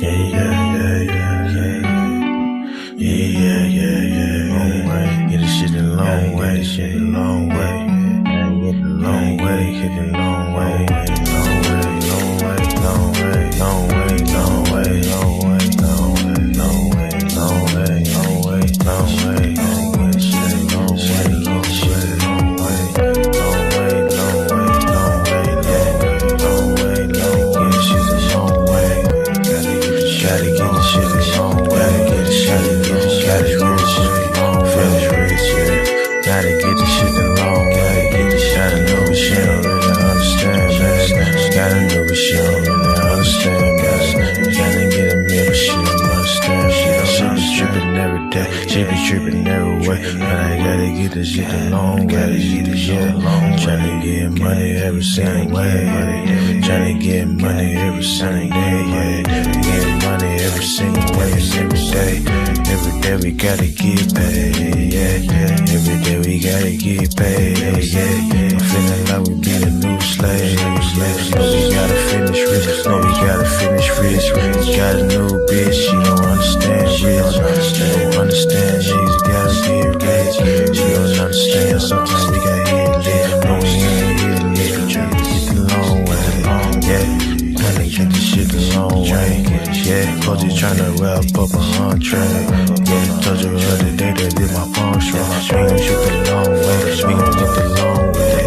Long way, get this shit a long way, shit a long way. Long way, hit it long way, long way, long way, long way, long way, long way, long way, long way, long way, long way, long way, long way, long way, shit long way, long shit long way, long way, long way, long way, long way, long way, shit a long way. Gotta get the shit a long way, get the shit a long way, gotta get the shit a long way, get the shit a long way. Gotta know what shit don't really understand, man. Gotta know what shit don't really understand, man. Gotta get a meal, but shit don't understand. Shit be trippin' every day, shit be trippin' every way. But I gotta get this shit a long way, tryna get money every single way, tryna get money every single day, get money every single way, every day. Every day we gotta get paid, yeah. Every day we gotta get paid, yeah. I'm feeling like we be the new slaves. No, we gotta finish rich. No, we gotta finish rich. Got a new bitch, she don't understand rich. She don't understand niggas gotta get rich. She don't understand sometimes we got hit lit. No, we ain't hit lit. Tryna get the long way, yeah. Tryna get the shit the long way, yeah. Cause you tryna wrap up a entree. Yeah, told you the other day that did my palm strong. We gon' shoot the long way, we gon' get the long way,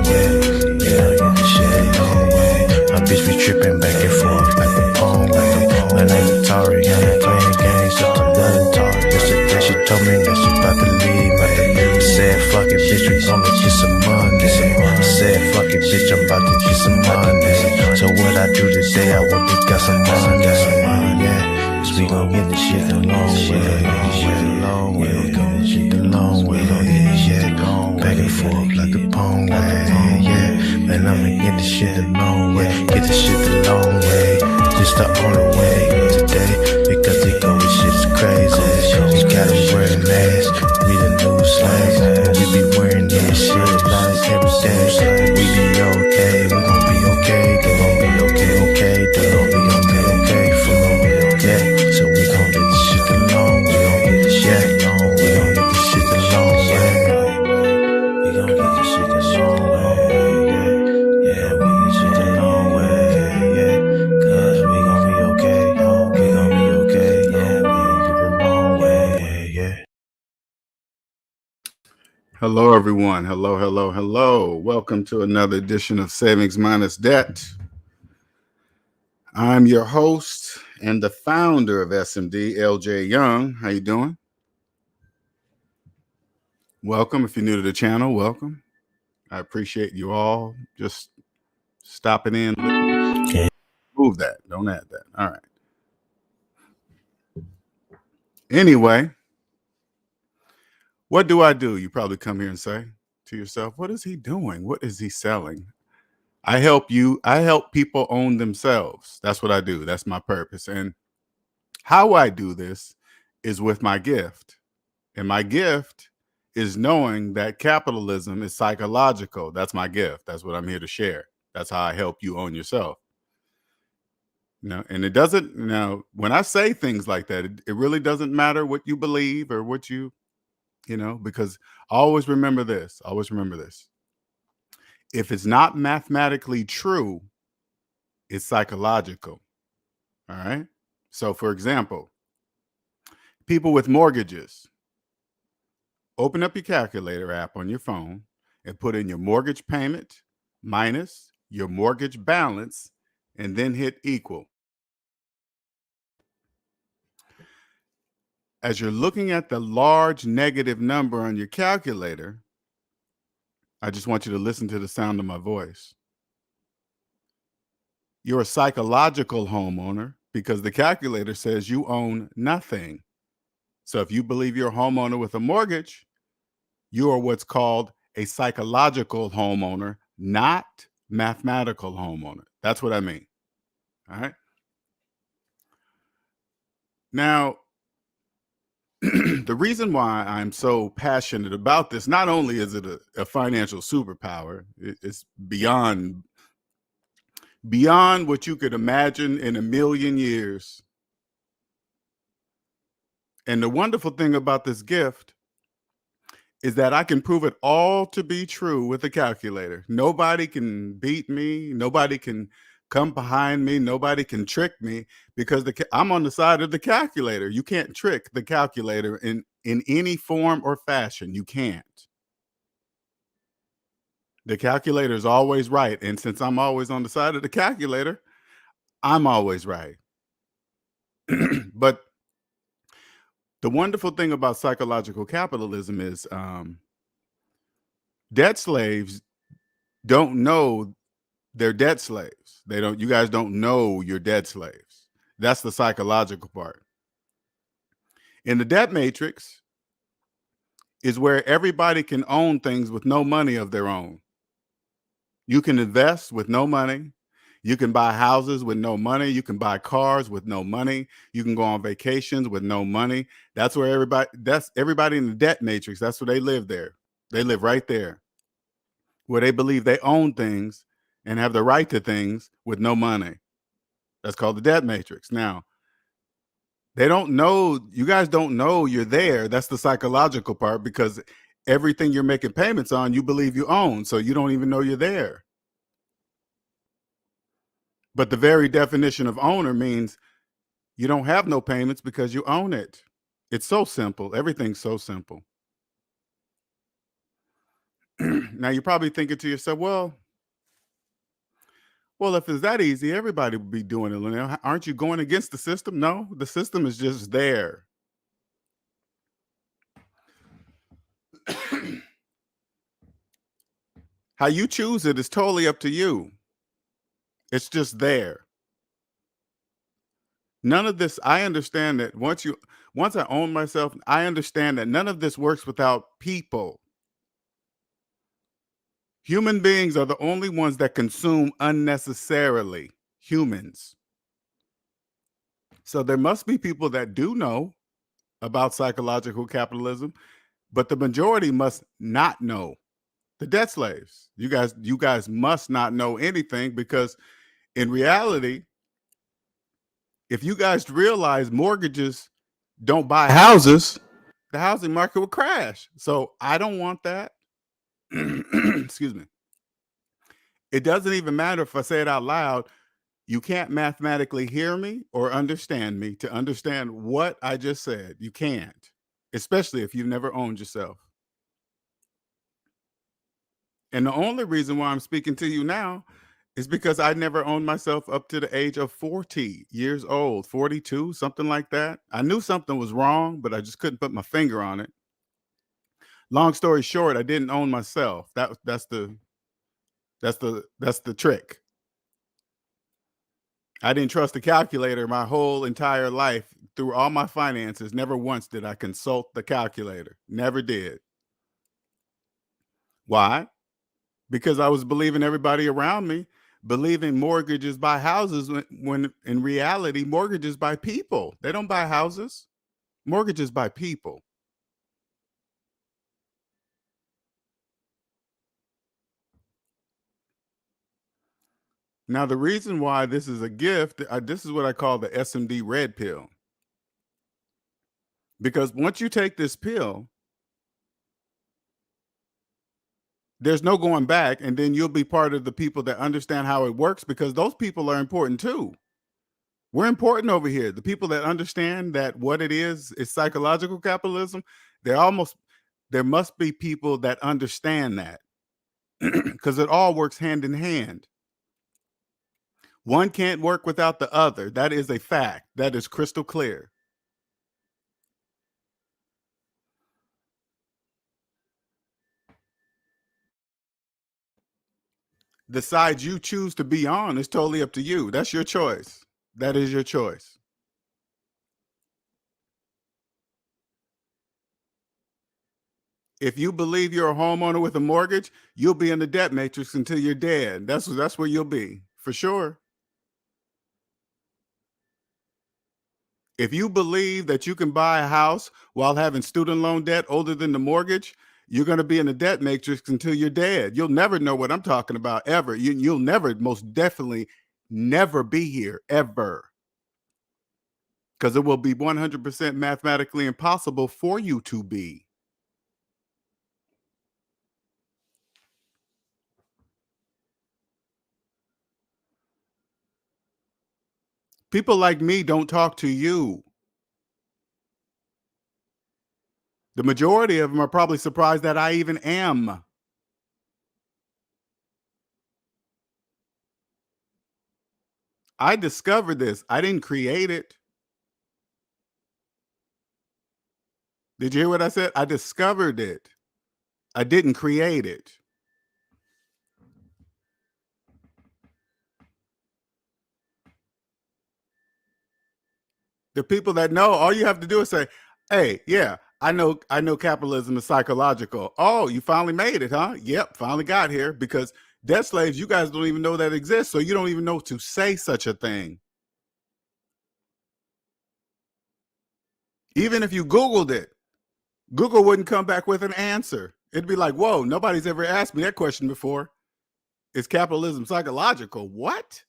yeah. Yeah, get the shit the long way. My bitch be trippin' back and forth like the palm way. My name is Tari, I ain't playing games, so I'm done Tari. Yesterday she told me that she about to leave, I said fuck it, bitch, we gonna get some money. I said fuck it, bitch, I'm about to get some money. So what I do today, I went and got some money, yeah. We gon' get the shit the long way, we gon' get the long way, yeah. Back and forth like the palm way, yeah. Man, I'ma get the shit the long way, get the shit the long way. Just the only way today, because they go with shit's crazy. We gotta wear masks, we the new slaves, and we be wearing this shit like every day. We be okay, we gon' be okay, they gon' be okay, they gon' be okay for me, yeah. So we gon' get this shit the long way, we gon' get this shit long way, we gon' get this shit the long way, we gon' get this shit the long way, yeah, we get shit the long way, yeah, cause we gon' be okay, we gon' be okay, yeah, we gon' get the long way, yeah. Hello, everyone. Hello. Welcome to another edition of Savings Minus Debt. I'm your host and the founder of SMD, LJ Young. How you doing? Welcome. If you're new to the channel, welcome. I appreciate you all just stopping in. Move that. Don't add that. All right. Anyway, what do? You probably come here and say to yourself, what is he doing? What is he selling? I help people own themselves. That's what I do. That's my purpose. And how I do this is with my gift. And my gift is knowing that capitalism is psychological. That's my gift. That's what I'm here to share. That's how I help you own yourself. And it doesn't, when I say things like that, it really doesn't matter what you believe or what because always remember this. If it's not mathematically true, it's psychological. All right. So, for example, people with mortgages, open up your calculator app on your phone and put in your mortgage payment minus your mortgage balance and then hit equal. As you're looking at the large negative number on your calculator, I just want you to listen to the sound of my voice. You're a psychological homeowner because the calculator says you own nothing. So if you believe you're a homeowner with a mortgage, you are what's called a psychological homeowner, not mathematical homeowner. That's what I mean. All right. Now, the reason why I'm so passionate about this, not only is it a financial superpower, it's beyond what you could imagine in a million years. And the wonderful thing about this gift is that I can prove it all to be true with a calculator. Nobody can beat me. Nobody can come behind me. Nobody can trick me because I'm on the side of the calculator. You can't trick the calculator in any form or fashion. You can't. The calculator is always right. And since I'm always on the side of the calculator, I'm always right. But the wonderful thing about psychological capitalism is debt slaves don't know they're debt slaves. You guys don't know you're debt slaves. That's the psychological part. In the debt matrix is where everybody can own things with no money of their own. You can invest with no money. You can buy houses with no money. You can buy cars with no money. You can go on vacations with no money. That's everybody in the debt matrix. That's where they live there. They live right there, where they believe they own things and have the right to things with no money. That's called the debt matrix. Now, they don't know, you guys don't know you're there. That's the psychological part, because everything you're making payments on, you believe you own. So you don't even know you're there. But the very definition of owner means you don't have no payments because you own it. It's so simple. Everything's so simple. Now you're probably thinking to yourself, well, if it's that easy, everybody would be doing it. Aren't you going against the system? No, the system is just there. How you choose it is totally up to you. It's just there. None of this, I understand that once I own myself, I understand that none of this works without people. Human beings are the only ones that consume unnecessarily. Humans. So there must be people that do know about psychological capitalism, but the majority must not know. The debt slaves. You guys must not know anything, because in reality, if you guys realize mortgages don't buy houses, the housing market will crash. So I don't want that. Excuse me. It doesn't even matter if I say it out loud. You can't mathematically hear me or understand me to understand what I just said. You can't, especially if you've never owned yourself. And the only reason why I'm speaking to you now is because I never owned myself up to the age of 40 years old, 42, something like that. I knew something was wrong, but I just couldn't put my finger on it. Long story short, I didn't own myself. That's the trick. I didn't trust the calculator my whole entire life through all my finances. Never once did I consult the calculator. Never did. Why? Because I was believing everybody around me, believing mortgages buy houses, when in reality, mortgages buy people. They don't buy houses. Mortgages buy people. Now, the reason why this is a gift, this is what I call the SMD Red Pill. Because once you take this pill, there's no going back, and then you'll be part of the people that understand how it works, because those people are important too. We're important over here. The people that understand that what it is psychological capitalism. There must be people that understand that, because it all works hand in hand. One can't work without the other. That is a fact. That is crystal clear. The side you choose to be on is totally up to you. That's your choice. That is your choice. If you believe you're a homeowner with a mortgage, you'll be in the debt matrix until you're dead. That's where you'll be, for sure. If you believe that you can buy a house while having student loan debt older than the mortgage, you're going to be in the debt matrix until you're dead. You'll never know what I'm talking about, ever. You'll never, most definitely never be here, ever. because it will be 100% mathematically impossible for you to be. People like me don't talk to you. The majority of them are probably surprised that I even am. I discovered this. I didn't create it. Did you hear what I said? I discovered it. I didn't create it. The people that know, all you have to do is say, "Hey, yeah, I know capitalism is psychological." Oh, you finally made it, huh? Yep, finally got here, because debt slaves, you guys don't even know that exists, so you don't even know to say such a thing. Even if you Googled it, Google wouldn't come back with an answer. It'd be like, "Whoa, nobody's ever asked me that question before. Is capitalism psychological?" What?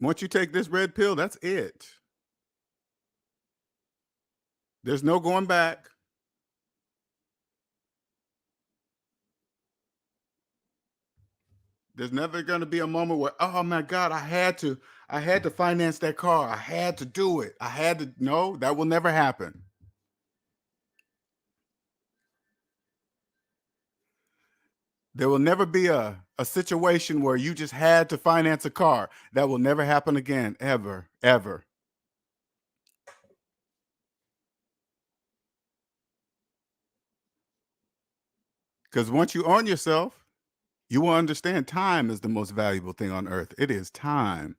Once you take this red pill, that's it. There's no going back. There's never going to be a moment where, oh my God, I had to finance that car. I had to do it. I had to. No, that will never happen. There will never be a situation where you just had to finance a car. That will never happen again, ever, ever. Because once you own yourself, you will understand time is the most valuable thing on earth. It is time.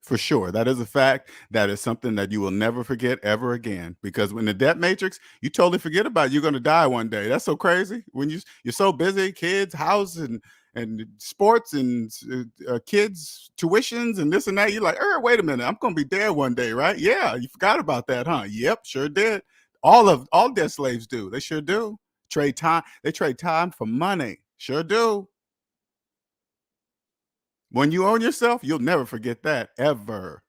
For sure. That is a fact. That is something that you will never forget ever again. Because when the debt matrix, you totally forget about it. You're going to die one day. That's so crazy. When you're so busy, kids, house, and sports, and kids' tuitions, and this and that. You're like, wait a minute, I'm going to be dead one day, right? Yeah, you forgot about that, huh? Yep, sure did. All debt slaves do. They sure do. Trade time. They trade time for money. Sure do. When you own yourself, you'll never forget that ever.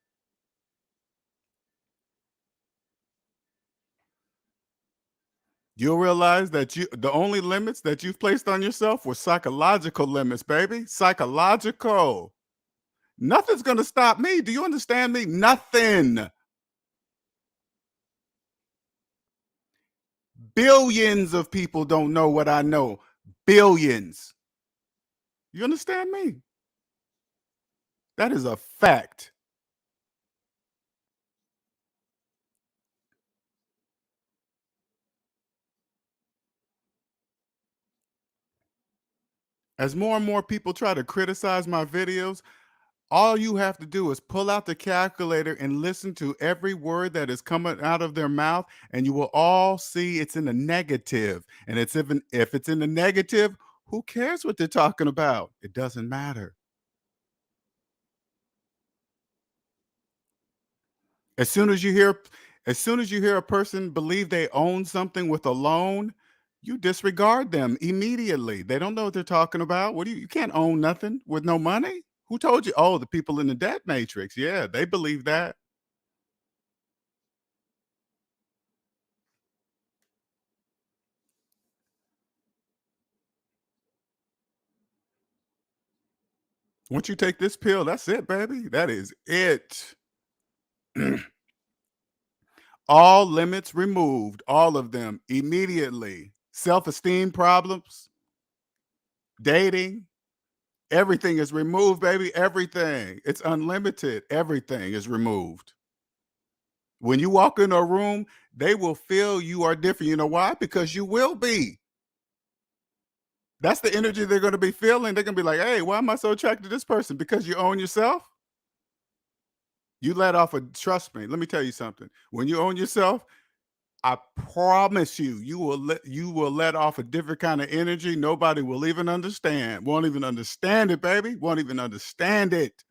You'll realize that the only limits that you've placed on yourself were psychological limits, baby. Psychological. Nothing's going to stop me. Do you understand me? Nothing. Billions of people don't know what I know. Billions. You understand me? That is a fact. As more and more people try to criticize my videos, all you have to do is pull out the calculator and listen to every word that is coming out of their mouth, and you will all see it's in the negative. And it's even if it's in the negative, who cares what they're talking about? It doesn't matter. As soon as you hear as soon as you hear a person believe they own something with a loan, you disregard them immediately. They don't know what they're talking about. What do you can't own nothing with no money? Who told you? Oh, the people in the debt matrix. Yeah, they believe that. Once you take this pill, that's it, baby. That is it. All limits removed, all of them immediately. Self-esteem problems, dating, everything is removed, baby. Everything. It's unlimited. Everything is removed. When you walk in a room, they will feel you are different. You know why? Because you will be. That's the energy they're going to be feeling. They're going to be like, hey, why am I so attracted to this person? Because you own yourself? You let off a, trust me, let me tell you something. When you own yourself, I promise you, you will let off a different kind of energy. Nobody will even understand. Won't even understand it, baby. Won't even understand it.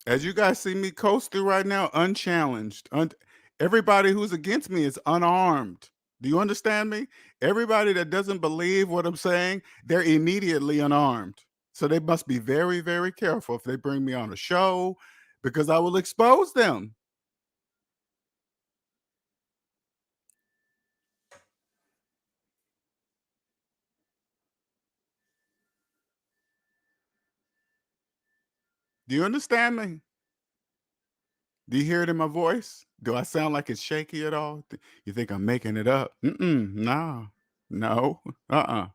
As you guys see me coast through right now, unchallenged. Everybody who's against me is unarmed. Do you understand me? Everybody that doesn't believe what I'm saying, they're immediately unarmed. So they must be very, very careful if they bring me on a show because I will expose them. Do you understand me? Do you hear it in my voice? Do I sound like it's shaky at all? You think I'm making it up? Nah, no, uh-uh.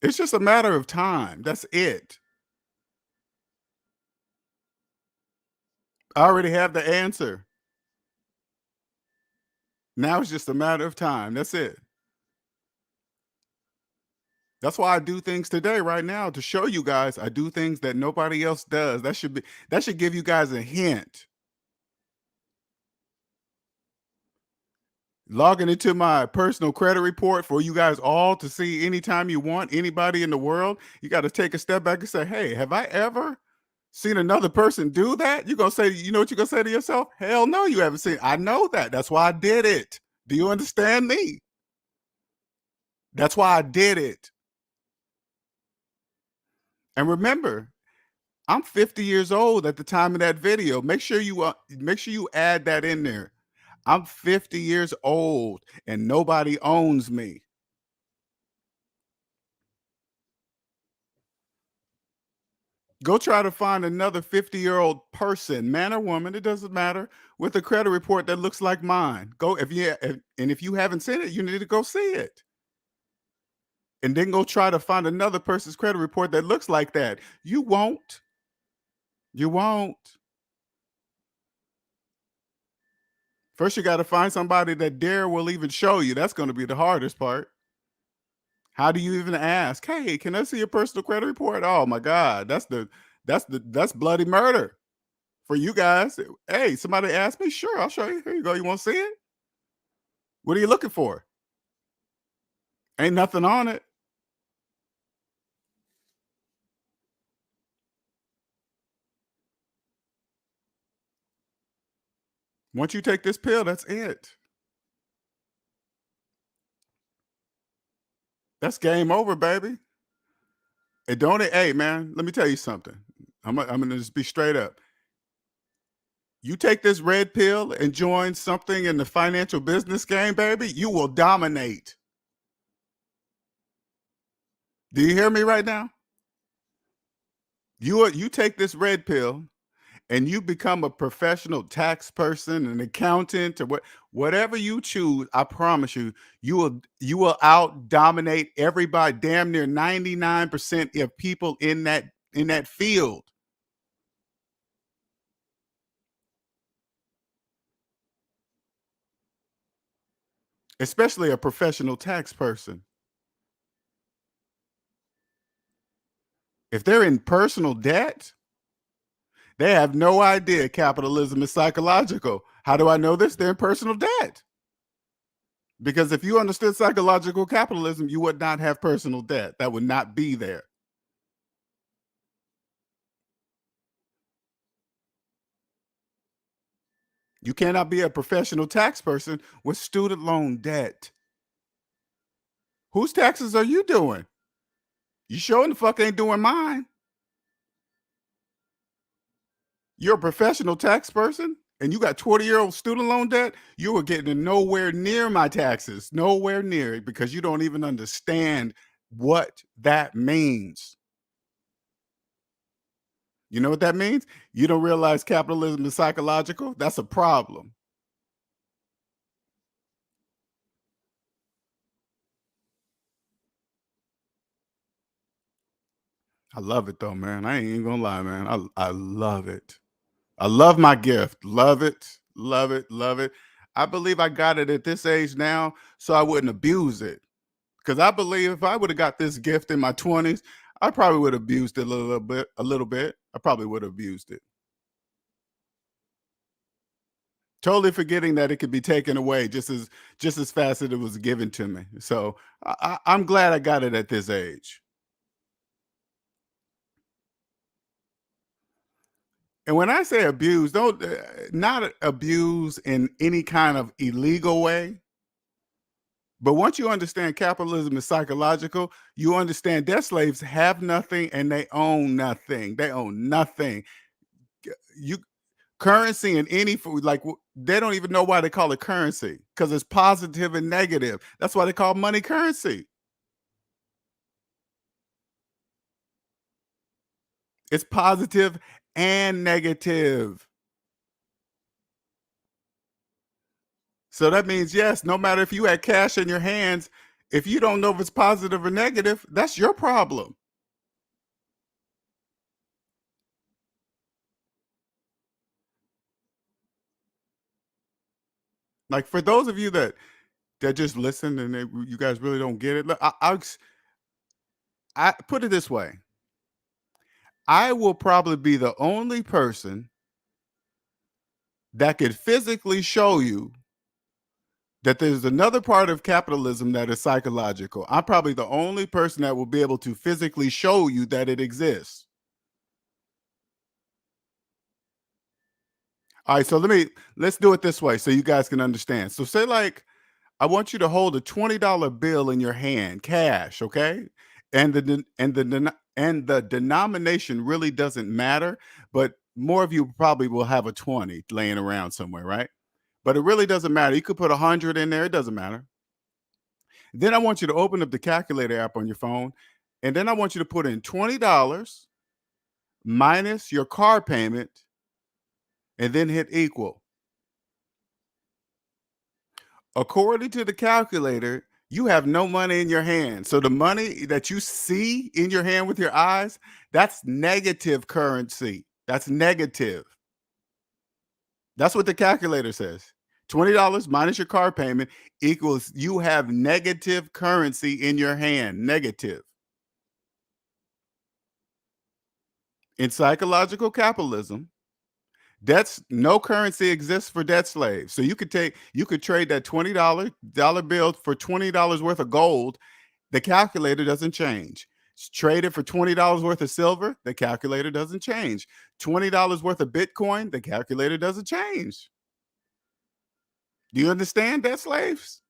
It's just a matter of time. That's it. I already have the answer. Now it's just a matter of time. That's it. That's why I do things today, right now, to show you guys I do things that nobody else does. That should give you guys a hint. Logging into my personal credit report for you guys all to see anytime you want, anybody in the world. You got to take a step back and say, hey, have I ever seen another person do that? You're gonna say, you know what you're gonna say to yourself? Hell no, you haven't seen. I know that. That's why I did it. Do you understand me? That's why I did it. And remember, I'm 50 years old at the time of that video. Make sure you add that in there. I'm 50 years old and nobody owns me. Go try to find another 50-year-old person, man or woman, it doesn't matter, with a credit report that looks like mine. Go if you haven't seen it, you need to go see it. And then go try to find another person's credit report that looks like that. You won't. You won't. First, you got to find somebody that will even show you. That's going to be the hardest part. How do you even ask? Hey, can I see your personal credit report? Oh my God, that's bloody murder for you guys. Hey, somebody asked me. Sure, I'll show you. Here you go. You want to see it? What are you looking for? Ain't nothing on it. Once you take this pill, that's it. That's game over, baby. And don't it? Hey, man, let me tell you something. I'm gonna just be straight up. You take this red pill and join something in the financial business game, baby, you will dominate. Do you hear me right now? You take this red pill and you become a professional tax person, an accountant, or whatever you choose. I promise you, you will out dominate everybody. Damn near 99% of people in that field. Especially a professional tax person. If they're in personal debt, they have no idea capitalism is psychological. How do I know this? They're in personal debt. Because if you understood psychological capitalism, you would not have personal debt. That would not be there. You cannot be a professional tax person with student loan debt. Whose taxes are you doing? You sure the fuck ain't doing mine. You're a professional tax person and you got 20-year-old student loan debt. You are getting nowhere near my taxes, nowhere near it, because you don't even understand what that means. You know what that means? You don't realize capitalism is psychological. That's a problem. I love it though, man. I ain't even gonna lie, man. I love it. I love my gift. Love it. Love it. Love it. I believe I got it at this age now, so I wouldn't abuse it. Because I believe if I would have got this gift in my 20s, I probably would have abused it a little bit. A little bit. I probably would have abused it. Totally forgetting that it could be taken away just as fast as it was given to me. So I'm glad I got it at this age. And when I say abuse, don't not abuse in any kind of illegal way. But once you understand capitalism is psychological, you understand debt slaves have nothing and they own nothing. They own nothing. You currency in any food, like they don't even know why they call it currency because it's positive and negative. That's why they call money currency. It's positive and negative. So that means, yes, no matter if you had cash in your hands, if you don't know if it's positive or negative, that's your problem. Like for those of you that just listen and you guys really don't get it, look, I put it this way: I will probably be the only person that could physically show you that there's another part of capitalism that is psychological. I'm probably the only person that will be able to physically show you that it exists. All right, so let's do it this way so you guys can understand. So say like I want you to hold a $20 bill in your hand, cash, okay? And the denomination really doesn't matter, but more of you probably will have a 20 laying around somewhere, right? But it really doesn't matter. You could put 100 in there, it doesn't matter. Then I want you to open up the calculator app on your phone, and then I want you to put in $20 minus your car payment and then hit equal. According to the calculator, you have no money in your hand. So the money that you see in your hand with your eyes, that's negative currency. That's negative. That's what the calculator says. $20 minus your car payment equals you have negative currency in your hand. Negative. In psychological capitalism, that's no currency exists for debt slaves. So you could trade that $20 bill for $20 worth of gold. The calculator doesn't change. Trade it for $20 worth of silver. The calculator doesn't change. $20 worth of Bitcoin. The calculator doesn't change. Do you understand debt slaves?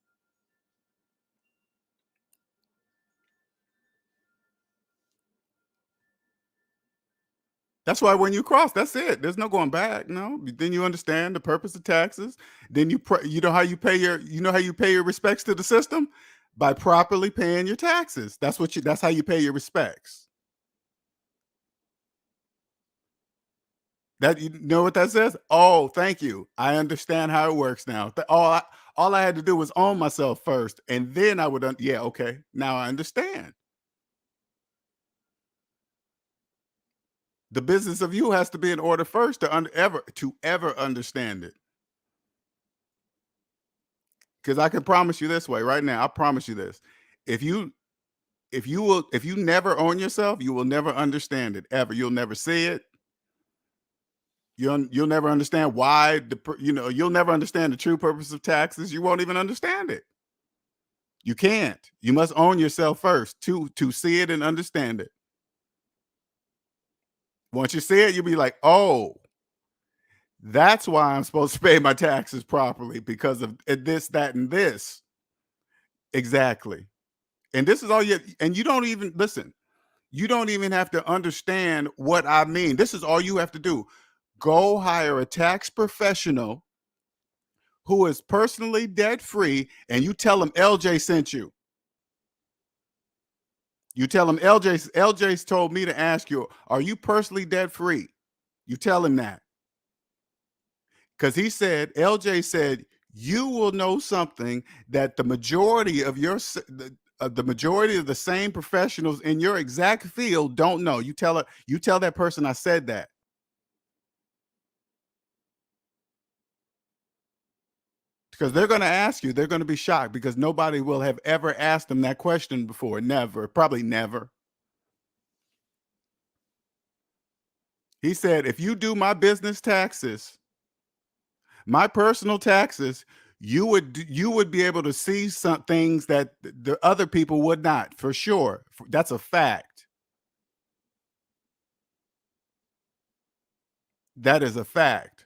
That's why when you cross, that's it. There's no going back. No. Then you understand the purpose of taxes. Then you know how you pay your respects to the system by properly paying your taxes. That's how you pay your respects. That you know what that says? Oh, thank you. I understand how it works now. All I had to do was own myself first, and then I would. Yeah, okay. Now I understand. The business of you has to be in order first to ever understand it. Because I can promise you this way right now. I promise you this: if you if you never own yourself, you will never understand it ever. You'll never see it. You'll never understand why you'll never understand the true purpose of taxes. You won't even understand it. You can't. You must own yourself first to see it and understand it. Once you see it, you'll be like, oh, that's why I'm supposed to pay my taxes properly because of this, that, and this. Exactly. And this is all and you don't even listen. You don't even have to understand what I mean. This is all you have to do. Go hire a tax professional who is personally debt free, and you tell them LJ sent you. You tell him LJ's told me to ask you, are you personally debt free? You tell him that. Because LJ said, you will know something that the majority of the majority of the same professionals in your exact field don't know. You tell that person I said that. Because they're going to ask you, they're going to be shocked because nobody will have ever asked them that question before. Never, probably never. He said, if you do my business taxes, my personal taxes, you would be able to see some things that the other people would not, for sure. That's a fact. That is a fact.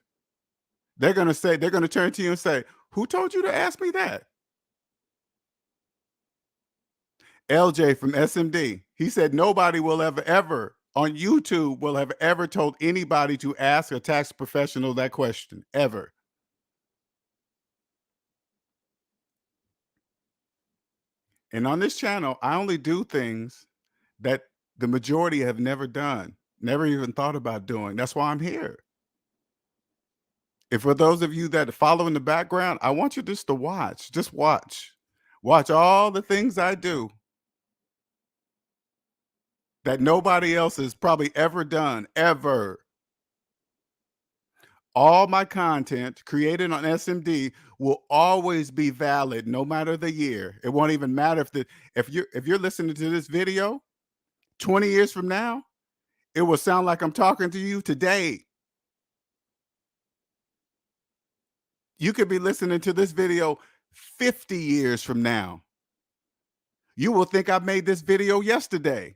They're gonna turn to you and say, "Who told you to ask me that?" LJ from SMD, he said nobody will ever on YouTube will have ever told anybody to ask a tax professional that question, ever. And on this channel, I only do things that the majority have never done, never even thought about doing. That's why I'm here. And for those of you that follow in the background, I want you just to watch. Just watch. Watch all the things I do that nobody else has probably ever done, ever. All my content created on SMD will always be valid no matter the year. It won't even matter if you're listening to this video 20 years from now, it will sound like I'm talking to you today. You could be listening to this video 50 years from now. You will think I made this video yesterday.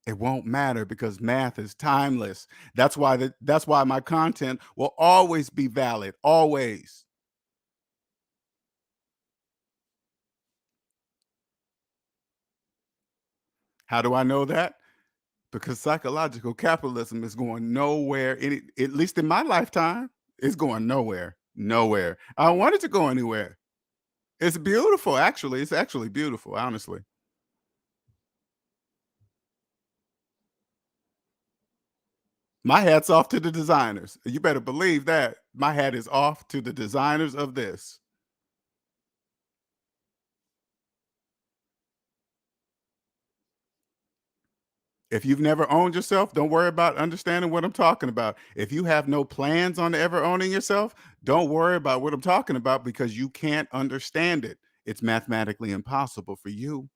It won't matter because math is timeless. That's why my content will always be valid, always. How do I know that? Because psychological capitalism is going nowhere, at least in my lifetime. It's going nowhere. Nowhere. I don't want it to go anywhere. It's beautiful, actually. It's actually beautiful, honestly. My hat's off to the designers. You better believe that. My hat is off to the designers of this. If you've never owned yourself, don't worry about understanding what I'm talking about. If you have no plans on ever owning yourself, don't worry about what I'm talking about because you can't understand it. It's mathematically impossible for you.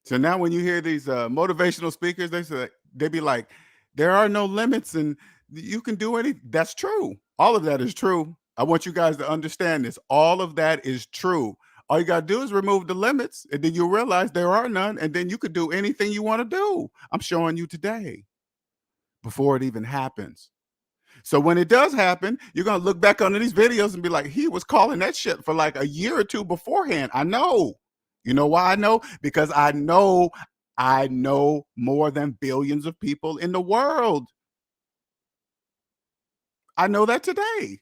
So now when you hear these motivational speakers, they be like, there are no limits and you can do anything. That's true. All of that is true. I want you guys to understand this. All of that is true. All you got to do is remove the limits and then you'll realize there are none. And then you could do anything you want to do. I'm showing you today before it even happens. So when it does happen, you're gonna look back on these videos and be like, he was calling that shit for like a year or two beforehand. I know. You know why I know? Because I know more than billions of people in the world. I know that today.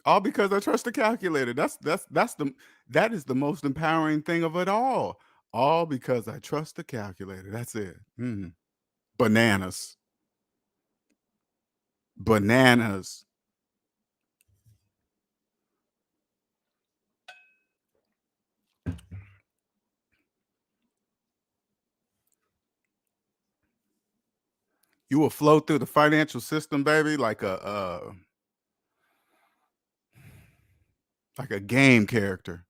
All because I trust the calculator. That is the most empowering thing of it all. All because I trust the calculator. That's it. Bananas. Bananas. You will flow through the financial system, baby, like a game character.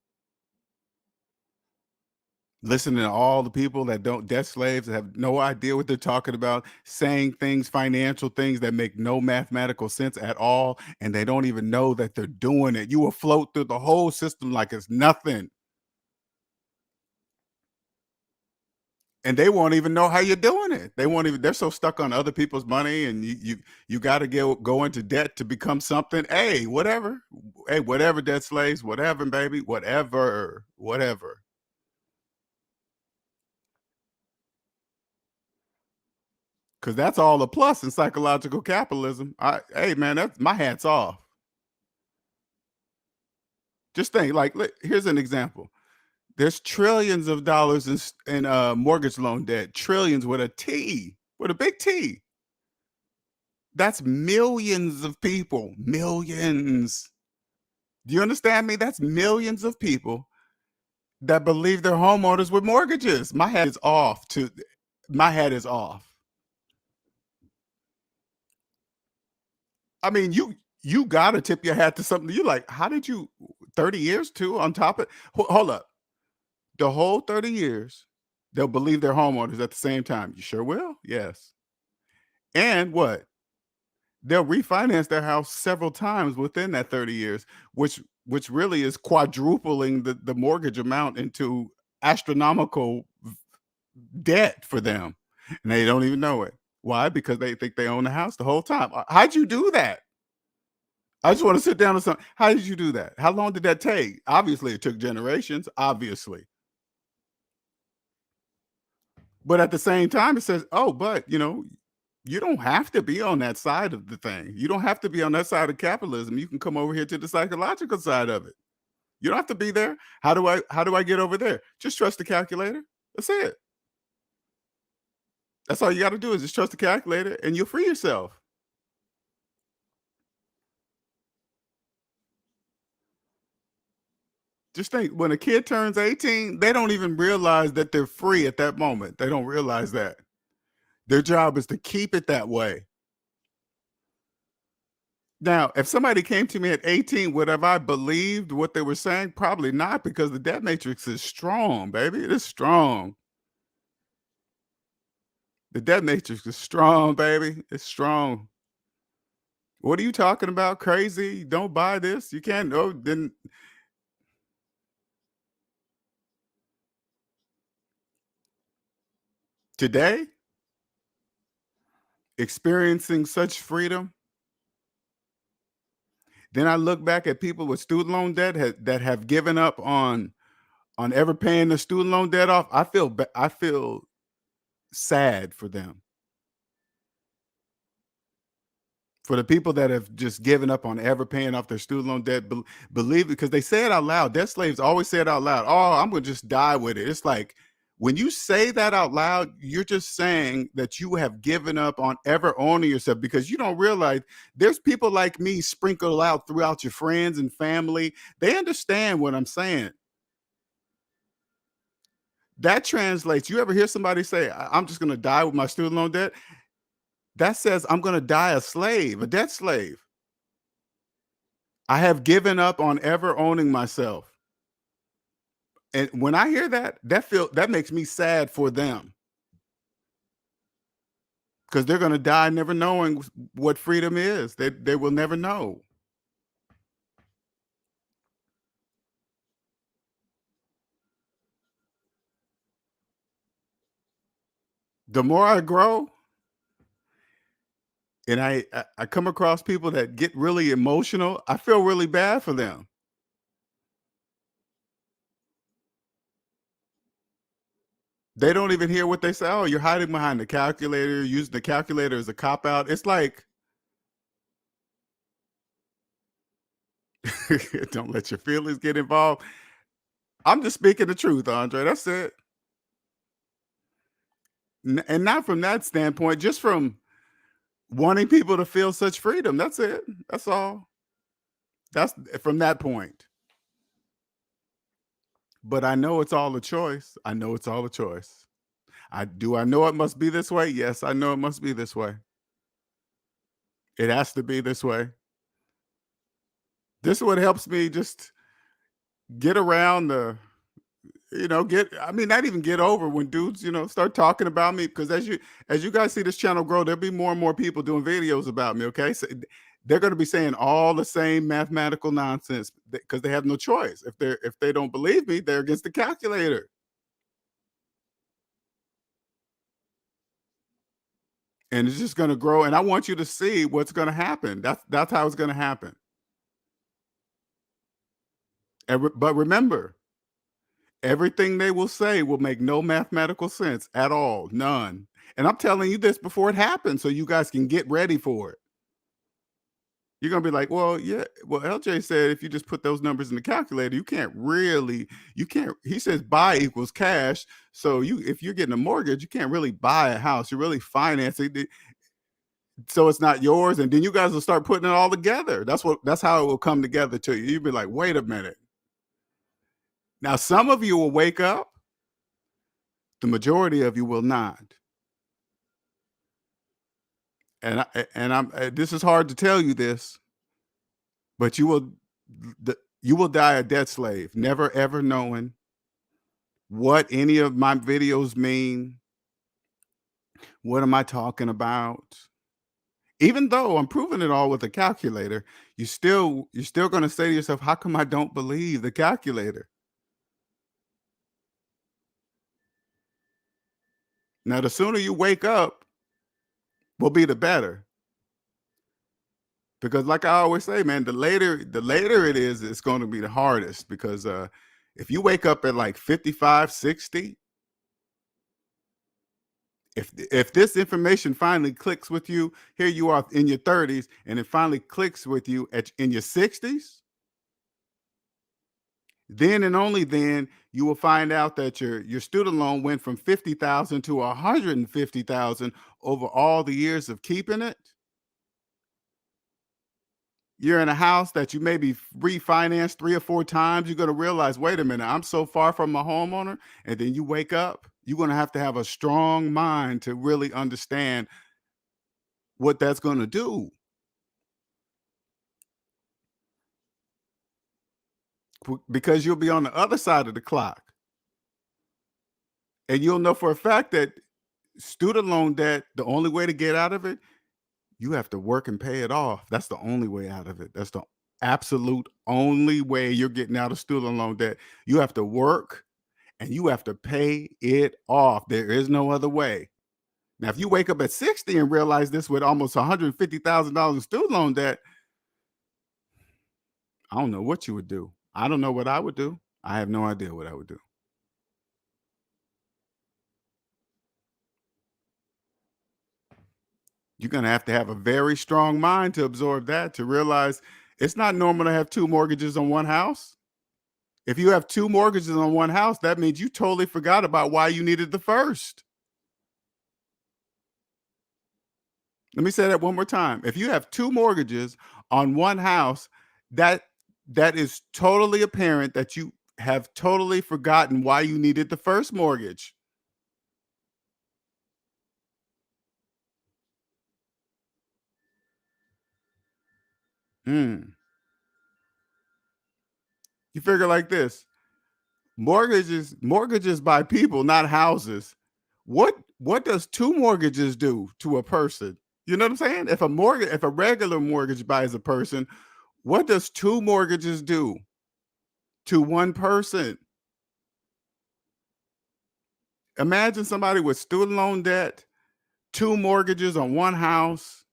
Listening to all the people that don't debt slaves that have no idea what they're talking about, saying things, financial things that make no mathematical sense at all, and they don't even know that they're doing it. You will float through the whole system like it's nothing. And they won't even know how you're doing it. They're so stuck on other people's money and you gotta go into debt to become something. Hey, whatever. Hey, whatever, debt slaves, whatever, baby, whatever. Because that's all a plus in psychological capitalism. Hey man, that's my hat's off. Just think, like, here's an example. There's trillions of dollars in mortgage loan debt, trillions with a T, with a big T. That's millions of people, millions. Do you understand me? That's millions of people that believe they're homeowners with mortgages. My hat is off. I mean, you gotta tip your hat to something. You like, how did you 30 years too on top of hold up. The whole 30 years, they'll believe they're homeowners at the same time. You sure will? Yes. And what? they'll refinance their house several times within that 30 years, which really is quadrupling the mortgage amount into astronomical debt for them, and they don't even know it. Why? Because they think they own the house the whole time. How'd you do that? I just want to sit down and say, how did you do that? How long did that take? Obviously, it took generations, obviously. But at the same time, it says, oh, but you don't have to be on that side of the thing. You don't have to be on that side of capitalism. You can come over here to the psychological side of it. You don't have to be there. How do I get over there? Just trust the calculator. That's it. That's all you got to do is just trust the calculator and you'll free yourself. Just think when a kid turns 18, they don't even realize that they're free at that moment. They don't realize that. Their job is to keep it that way. Now, if somebody came to me at 18, would have I believed what they were saying? Probably not, because the debt matrix is strong, baby. It is strong. The debt matrix is strong, baby. It's strong. What are you talking about? Crazy? Don't buy this. You can't. Oh, then today, experiencing such freedom. Then I look back at people with student loan debt that have given up on ever paying the student loan debt off. I feel sad for them. For the people that have just given up on ever paying off their student loan debt, believe, because they say it out loud. Debt slaves always say it out loud. Oh, I'm gonna just die with it. It's like when you say that out loud, you're just saying that you have given up on ever owning yourself, because you don't realize there's people like me sprinkled out throughout your friends and family. They understand what I'm saying. That translates. You ever hear somebody say, I'm just gonna die with my student loan debt? That says I'm gonna die a slave, a debt slave. I have given up on ever owning myself. And when I hear that, that makes me sad for them, because they're gonna die never knowing what freedom is. They will never know. The more I grow, and I come across people that get really emotional, I feel really bad for them. They don't even hear what they say. Oh, you're hiding behind the calculator, using the calculator as a cop out. It's like, don't let your feelings get involved. I'm just speaking the truth, Andre. That's it. And not from that standpoint, just from wanting people to feel such freedom. That's it. That's all. That's from that point. But I know it's all a choice. I know it's all a choice. I know it must be this way? Yes, I know it must be this way. It has to be this way. This is what helps me just get around I mean, not even get over when dudes, start talking about me, because as you guys see this channel grow, there'll be more and more people doing videos about me, okay? So they're going to be saying all the same mathematical nonsense because they have no choice. If they don't believe me, they're against the calculator. And it's just going to grow, and I want you to see what's going to happen. That's how it's going to happen. But remember, everything they will say will make no mathematical sense at all, none. And I'm telling you this before it happens, so you guys can get ready for it. You're gonna be like, well, yeah, well, LJ said if you just put those numbers in the calculator, you can't. He says buy equals cash. So if you're getting a mortgage, you can't really buy a house. You're really financing it, so it's not yours. And then you guys will start putting it all together. That's how it will come together to you. You'll be like, wait a minute. Now, some of you will wake up. The majority of you will not. And this is hard to tell you this, but you will die a debt slave, never ever knowing what any of my videos mean. What am I talking about? Even though I'm proving it all with a calculator, you're still going to say to yourself, how come I don't believe the calculator? Now, the sooner you wake up will be the better. Because like I always say, man, the later it is, it's going to be the hardest. Because if you wake up at like 55, 60, if this information finally clicks with you, here you are in your 30s, and it finally clicks with you in your 60s, then and only then you will find out that your student loan went from 50,000 to 150,000 over all the years of keeping it. You're in a house that you maybe refinanced 3 or 4 times. You're going to realize, wait a minute, I'm so far from a homeowner. And then you wake up, you're going to have a strong mind to really understand what that's going to do, because you'll be on the other side of the clock, and you'll know for a fact that student loan debt, the only way to get out of it, you have to work and pay it off. That's the only way out of it. That's the absolute only way you're getting out of student loan debt. You have to work and you have to pay it off. There is no other way. Now, if you wake up at 60 and realize this with almost $150,000 in student loan debt, I don't know what you would do. I don't know what I would do. I have no idea what I would do. You're going to have a very strong mind to absorb that, to realize it's not normal to have two mortgages on one house. If you have two mortgages on one house, that means you totally forgot about why you needed the first. Let me say that one more time. If you have two mortgages on one house, that that is totally apparent that you have totally forgotten why you needed the first mortgage. Hmm. You figure like this: mortgages by people, not houses. What does two mortgages do to a person? You know what I'm saying? If a regular mortgage buys a person, what does two mortgages do to one person? Imagine somebody with student loan debt, two mortgages on one house,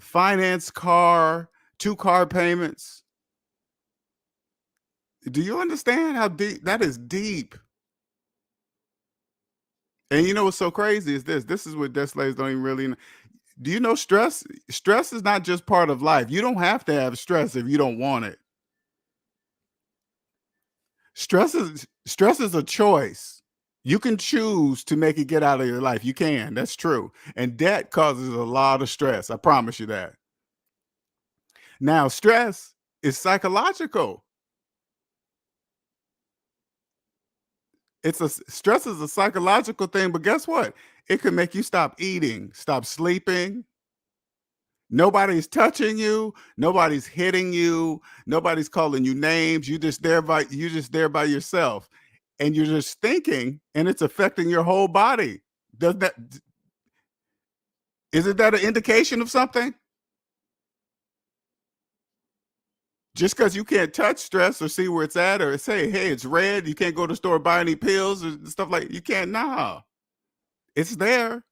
finance car, two car payments. Do you understand how deep that is? Deep. And you know what's so crazy is this. This is what debt slaves don't even really know. Do you know stress is not just part of life. You don't have to have stress if you don't want it. Stress is a choice. You can choose to make it get out of your life. You can. That's true. And debt causes a lot of stress. I promise you that. Now, stress is psychological. Stress is a psychological thing, but guess what? It can make you stop eating, stop sleeping. Nobody's touching you, nobody's hitting you, nobody's calling you names. You just there by yourself. And you're just thinking, and it's affecting your whole body. Does that isn't that an indication of something? Just because you can't touch stress or see where it's at, or say, hey, it's red, you can't go to the store buy any pills or stuff like, you can't. Nah, it's there.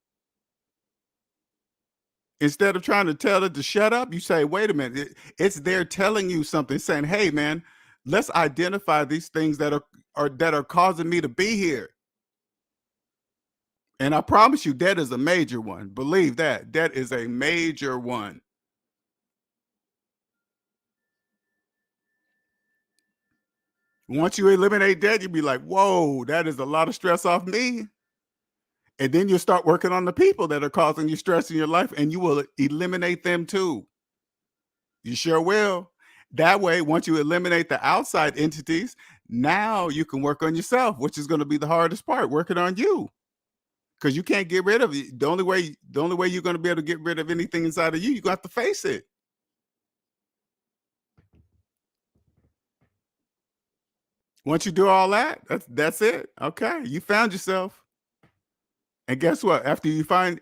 Instead of trying to tell it to shut up, you say, wait a minute, it's there telling you something, saying, hey man, let's identify these things that are causing me to be here. And I promise you, debt is a major one. Believe that. Debt is a major one. Once you eliminate debt, you'll be like, whoa, that is a lot of stress off me. And then you'll start working on the people that are causing you stress in your life, and you will eliminate them too. You sure will. That way, once you eliminate the outside entities, now you can work on yourself, which is going to be the hardest part, working on you. Because you can't get rid of it. The only way you're going to be able to get rid of anything inside of you, you're going to have to face it. Once you do all that, that's it. Okay. You found yourself. And guess what? After you find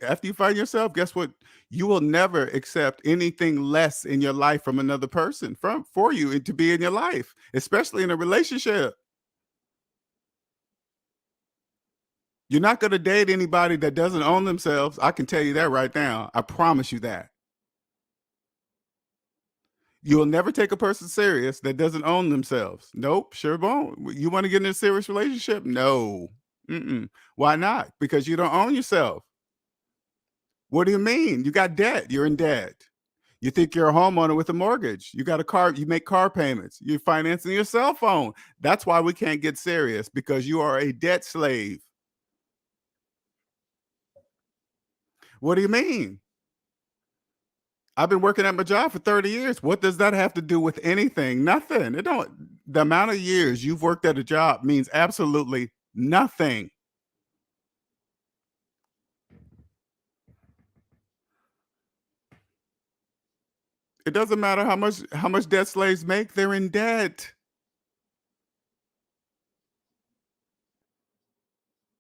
yourself, guess what? You will never accept anything less in your life from another person from for you and to be in your life, especially in a relationship. You're not going to date anybody that doesn't own themselves. I can tell you that right now. I promise you that. You'll never take a person serious that doesn't own themselves. Nope, sure won't. You want to get in a serious relationship? No. Mm-mm. Why not? Because you don't own yourself. What do you mean? You got debt. You're in debt. You think you're a homeowner with a mortgage. You got a car. You make car payments. You're financing your cell phone. That's why we can't get serious, because you are a debt slave. What do you mean? I've been working at my job for 30 years. What does that have to do with anything? Nothing. It don't. The amount of years you've worked at a job means absolutely nothing. It doesn't matter how much debt slaves make. They're in debt.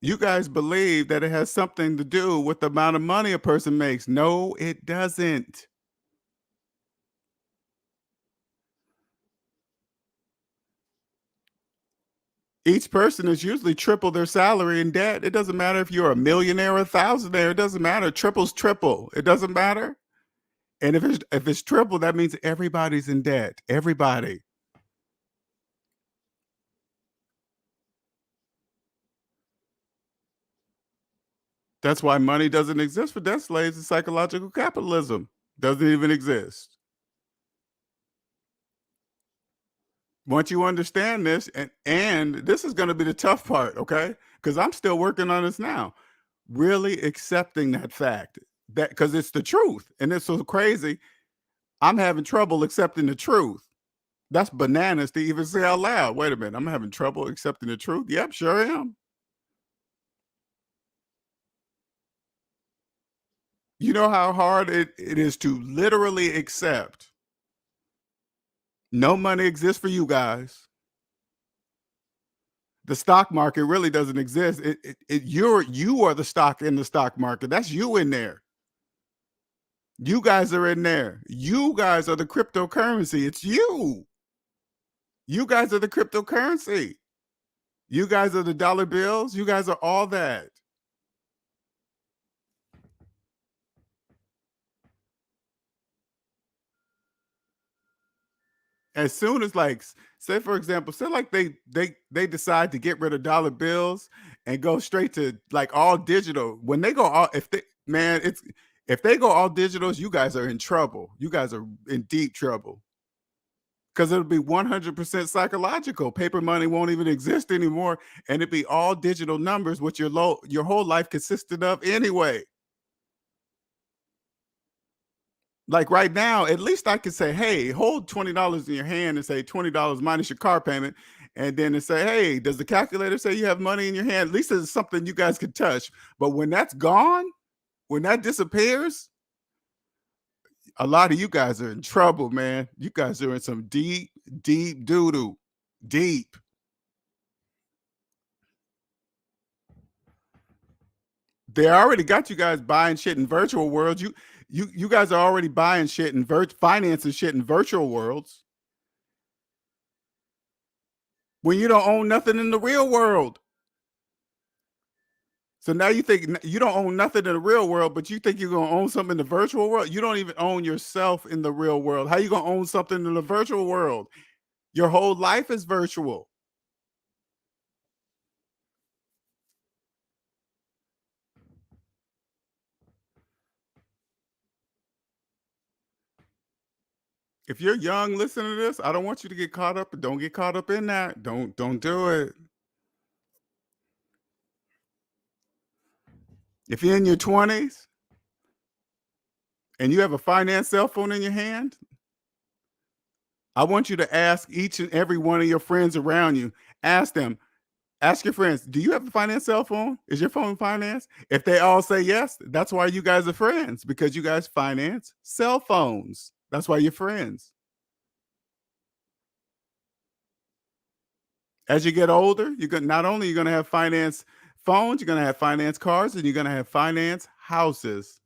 You guys believe that it has something to do with the amount of money a person makes. No, it doesn't. Each person is usually triple their salary in debt. It doesn't matter if you're a millionaire or a thousandaire. It doesn't matter. Triple's triple. It doesn't matter. And if it's triple, that means everybody's in debt. Everybody. That's why money doesn't exist for debt slaves. It's psychological capitalism. Doesn't even exist. Once you understand this, and this is going to be the tough part, okay? Because I'm still working on this now. Really accepting that fact, that because it's the truth, and it's so crazy. I'm having trouble accepting the truth. That's bananas to even say out loud. Wait a minute, I'm having trouble accepting the truth. Yep, sure am. You know how hard it is to literally accept no money exists for you guys. The stock market really doesn't exist. You are the stock in the stock market. That's you in there. You guys are in there. You guys are the cryptocurrency. It's you. You guys are the cryptocurrency. You guys are the dollar bills. You guys are all that. As soon as, like, say for example, say like they decide to get rid of dollar bills and go straight to like all digital. When they go all, if they man, it's if they go all digitals, you guys are in trouble. You guys are in deep trouble, because it'll be 100% psychological. Paper money won't even exist anymore, and it'd be all digital numbers, which your whole life consisted of anyway. Like right now, at least I could say, "Hey, hold $20 in your hand and say $20 minus your car payment," and then say, "Hey, does the calculator say you have money in your hand?" At least it's something you guys could touch. But when that's gone, when that disappears, a lot of you guys are in trouble, man. You guys are in some deep, deep doo doo, deep. They already got you guys buying shit in virtual worlds. You guys are already buying shit in financing shit in virtual worlds when you don't own nothing in the real world. So now you think you don't own nothing in the real world, but you think you're gonna own something in the virtual world. You don't even own yourself in the real world. How you gonna own something in the virtual world? Your whole life is virtual. If you're young, listening to this, I don't want you to get caught up. Don't get caught up in that. Don't do it. If you're in your 20s and you have a finance cell phone in your hand, I want you to ask each and every one of your friends around you. Ask them, ask your friends, do you have a finance cell phone? Is your phone financed? If they all say yes, that's why you guys are friends, because you guys finance cell phones. That's why you're friends. As you get older, you're going not only you're going to have phones, you're gonna have finance cars, and you're gonna have finance houses.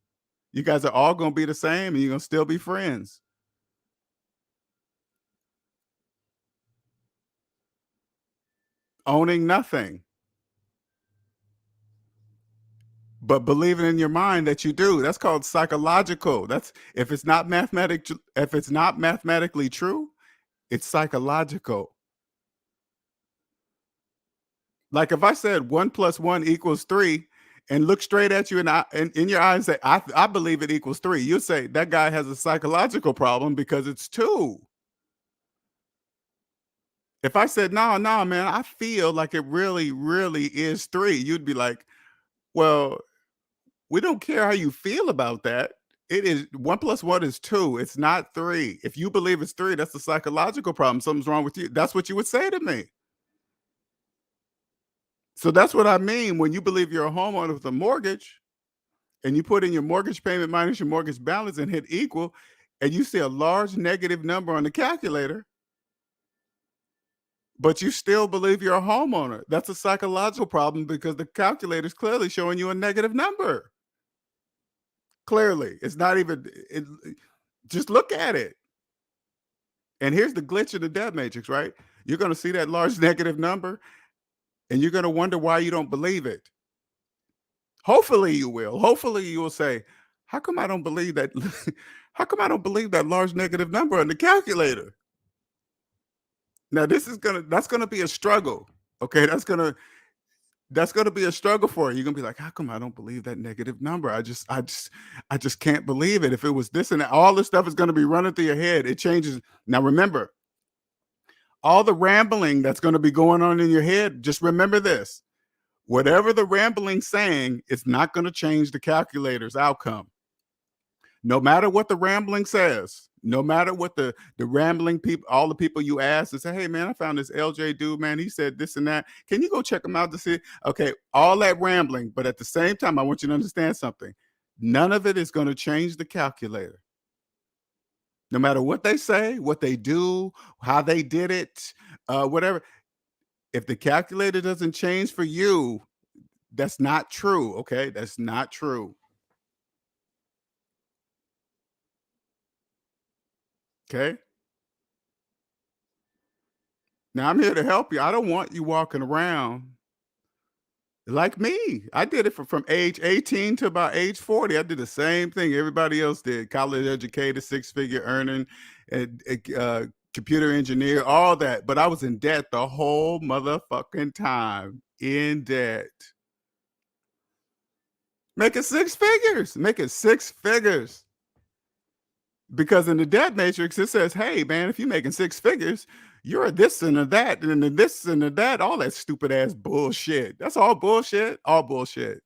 You guys are all gonna be the same, and you're gonna still be friends. Owning nothing, but believing in your mind that you do. That's called psychological. That's if it's not mathematically true, it's psychological. Like if I said 1 + 1 = 3 and look straight at you in your eyes and say, I believe it equals 3, you'll say that guy has a psychological problem because it's 2. If I said, no, man, I feel like it really, really is 3, you'd be like, well, we don't care how you feel about that. It is 1 + 1 is 2. It's not 3. If you believe it's 3, that's a psychological problem. Something's wrong with you. That's what you would say to me. So that's what I mean when you believe you're a homeowner with a mortgage and you put in your mortgage payment minus your mortgage balance and hit equal, and you see a large negative number on the calculator, but you still believe you're a homeowner. That's a psychological problem because the calculator is clearly showing you a negative number. Clearly, it's not even, just look at it. And here's the glitch in the debt matrix, right? You're going to see that large negative number and you're going to wonder why you don't believe it. Hopefully you will. Hopefully you will say, how come I don't believe that? How come I don't believe that large negative number on the calculator? Now that's gonna be a struggle. Okay, that's gonna be a struggle for you. You're gonna be like, how come I don't believe that negative number? I just can't believe it. If it was this and that, all this stuff is gonna be running through your head. It changes. Now remember, all the rambling that's gonna be going on in your head, just remember this. Whatever the rambling saying, it's not gonna change the calculator's outcome. No matter what the rambling says, no matter what the rambling people, all the people you ask and say, hey man, I found this LJ dude, man. He said this and that. Can you go check him out to see? Okay, all that rambling, but at the same time, I want you to understand something. None of it is going to change the calculator. No matter what they say, what they do, how they did it, whatever. If the calculator doesn't change for you, that's not true. Okay, that's not true. Okay. Now I'm here to help you. I don't want you walking around like me. I did it from age 18 to about age 40. I did the same thing everybody else did. College educated, six-figure earning, and computer engineer, all that. But I was in debt the whole motherfucking time. In debt. Making six figures. Making six figures. Because in the debt matrix, it says, hey, man, if you're making six figures, you're a this and a that, and a this and a that, all that stupid ass bullshit. That's all bullshit. All bullshit.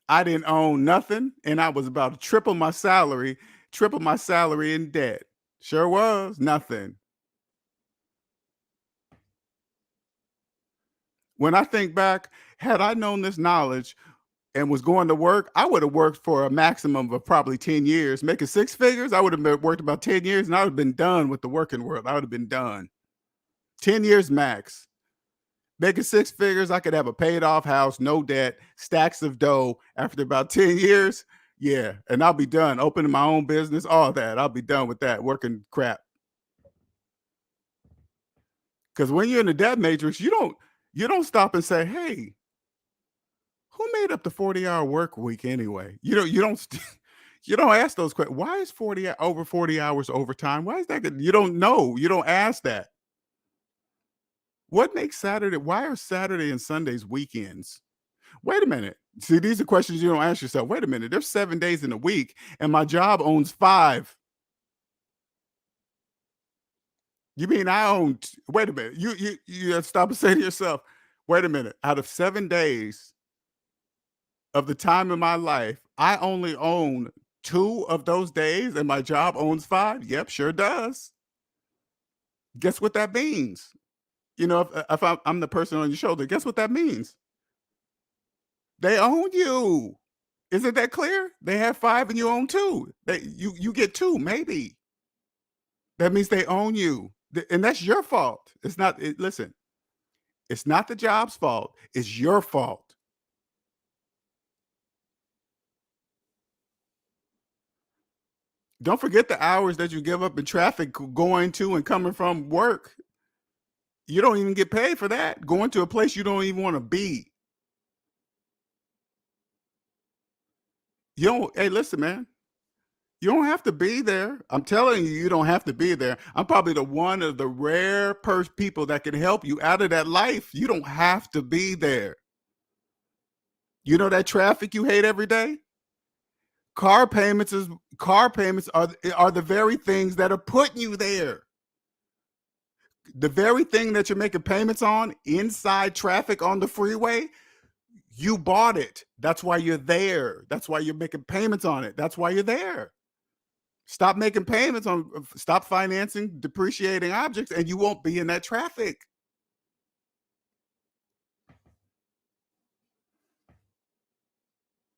I didn't own nothing, and I was about to triple my salary in debt. Sure was nothing. When I think back, had I known this knowledge and was going to work, I would have worked for a maximum of probably 10 years. Making six figures, I would have worked about 10 years and I would have been done with the working world. I would have been done. 10 years max. Making six figures, I could have a paid off house, no debt, stacks of dough after about 10 years. Yeah. And I'll be done opening my own business, all that. I'll be done with that working crap. Because when you're in the debt matrix, you don't stop and say, hey, who made up the 40-hour work week anyway? You don't ask those questions. Why is over 40 hours overtime? Why is that good? You don't know. You don't ask that. What makes Saturday? Why are Saturday and Sundays weekends? Wait a minute. See, these are questions you don't ask yourself. Wait a minute. There's 7 days in a week, and my job owns 5. You mean I own? Wait a minute. You have to stop and say to yourself, wait a minute. Out of 7 days of the time in my life, I only own 2 of those days, and my job owns 5. Yep, sure does. Guess what that means? If I'm the person on your shoulder, guess what that means? They own you. Isn't that clear? They have 5 and you own 2. You get 2, maybe. That means they own you. And that's your fault. It's not. Listen, it's not the job's fault. It's your fault. Don't forget the hours that you give up in traffic going to and coming from work. You don't even get paid for that. Going to a place you don't even want to be. You don't. Hey, listen, man. You don't have to be there. I'm telling you, you don't have to be there. I'm probably the one of the rare people that can help you out of that life. You don't have to be there. You know that traffic you hate every day? Car payments are the very things that are putting you there. The very thing that you're making payments on inside traffic on the freeway, you bought it. That's why you're there. That's why you're making payments on it. That's why you're there. Stop making payments stop financing depreciating objects, and you won't be in that traffic.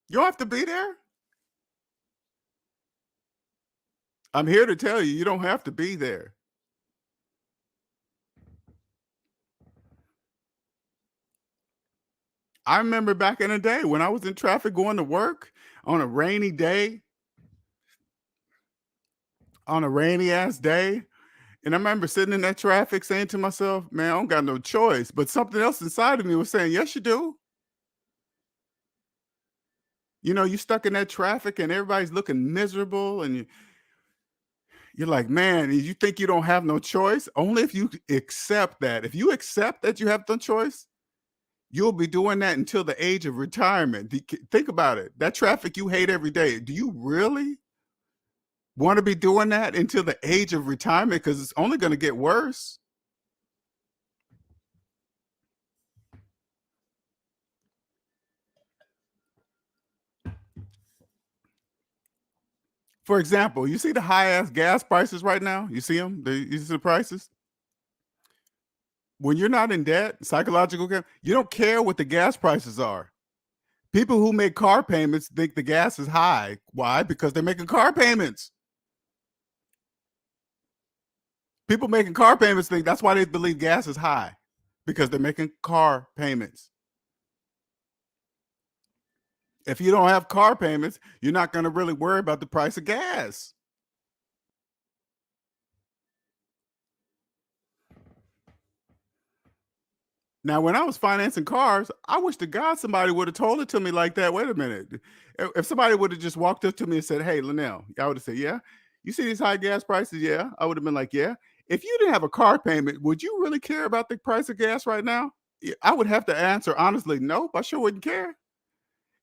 You don't have to be there. I'm here to tell you, you don't have to be there. I remember back in the day when I was in traffic going to work on a rainy day, on a rainy ass day. And I remember sitting in that traffic saying to myself, man, I don't got no choice. But something else inside of me was saying, yes, you do. You know, you stuck in that traffic and everybody's looking miserable. And you're like, man, you think you don't have no choice? Only if you accept that. If you accept that you have no choice, you'll be doing that until the age of retirement. Think about it. That traffic you hate every day. Do you really want to be doing that until the age of retirement? Because it's only going to get worse. For example, you see the high ass gas prices right now? You see them? You see the prices? When you're not in debt, you don't care what the gas prices are. People who make car payments think the gas is high. Why? Because they're making car payments. People making car payments think that's why they believe gas is high, because they're making car payments. If you don't have car payments, you're not going to really worry about the price of gas. Now, when I was financing cars, I wish to God somebody would have told it to me like that. Wait a minute. If somebody would have just walked up to me and said, hey, Linnell, I would have said, yeah. You see these high gas prices? Yeah. I would have been like, yeah. If you didn't have a car payment, would you really care about the price of gas right now? I would have to answer honestly, nope, I sure wouldn't care.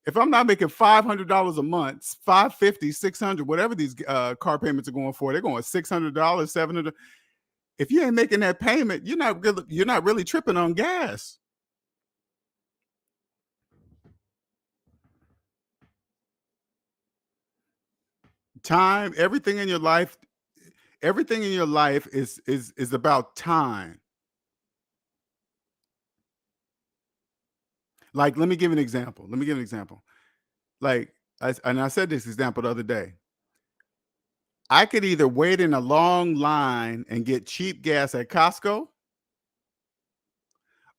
If I'm not making $500 a month, 550, 600, whatever these car payments are going for, they're going $600, $700. If you ain't making that payment, you're not really tripping on gas. Time, everything in your life is about time. Like, let me give an example. Like, I said this example the other day. I could either wait in a long line and get cheap gas at Costco,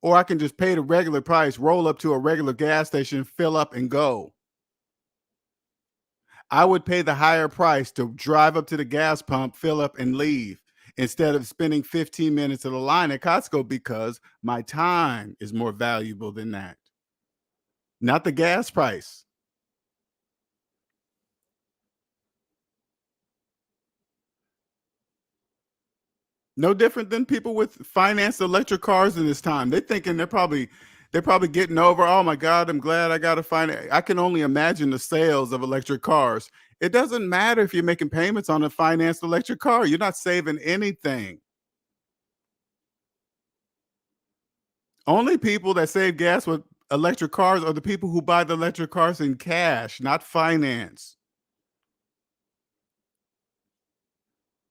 or I can just pay the regular price, roll up to a regular gas station, fill up, and go. I would pay the higher price to drive up to the gas pump, fill up, and leave instead of spending 15 minutes in a line at Costco, because my time is more valuable than that, not the gas price. No different than people with financed electric cars in this time. They're thinking they're probably getting over, oh my God, I'm glad I got to finance. I can only imagine the sales of electric cars. It doesn't matter if you're making payments on a financed electric car. You're not saving anything. Only people that save gas with electric cars are the people who buy the electric cars in cash, not finance.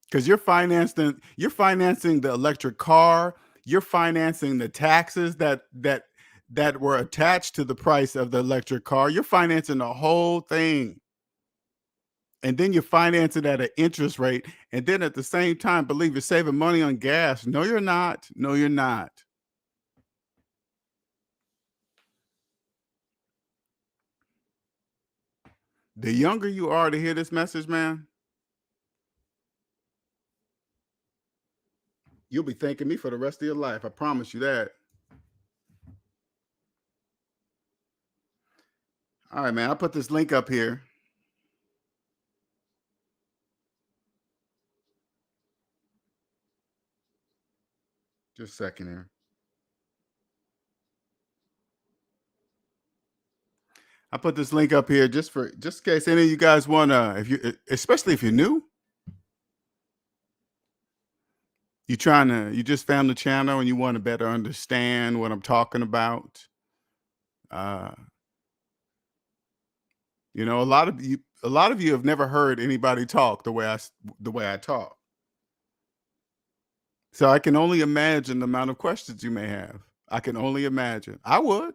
Because you're financing the electric car, you're financing the taxes that were attached to the price of the electric car. You're financing the whole thing. And then you finance it at an interest rate. And then at the same time, believe you're saving money on gas. No, you're not. No, you're not. The younger you are to hear this message, man, you'll be thanking me for the rest of your life. I promise you that. All right, man. I'll put this link up here. Just a second here. I put this link up here just in case any of you guys want to, especially if you're new, you just found the channel and you want to better understand what I'm talking about. You know, a lot of you have never heard anybody talk the way I talk. So I can only imagine the amount of questions you may have. I can only imagine. I would.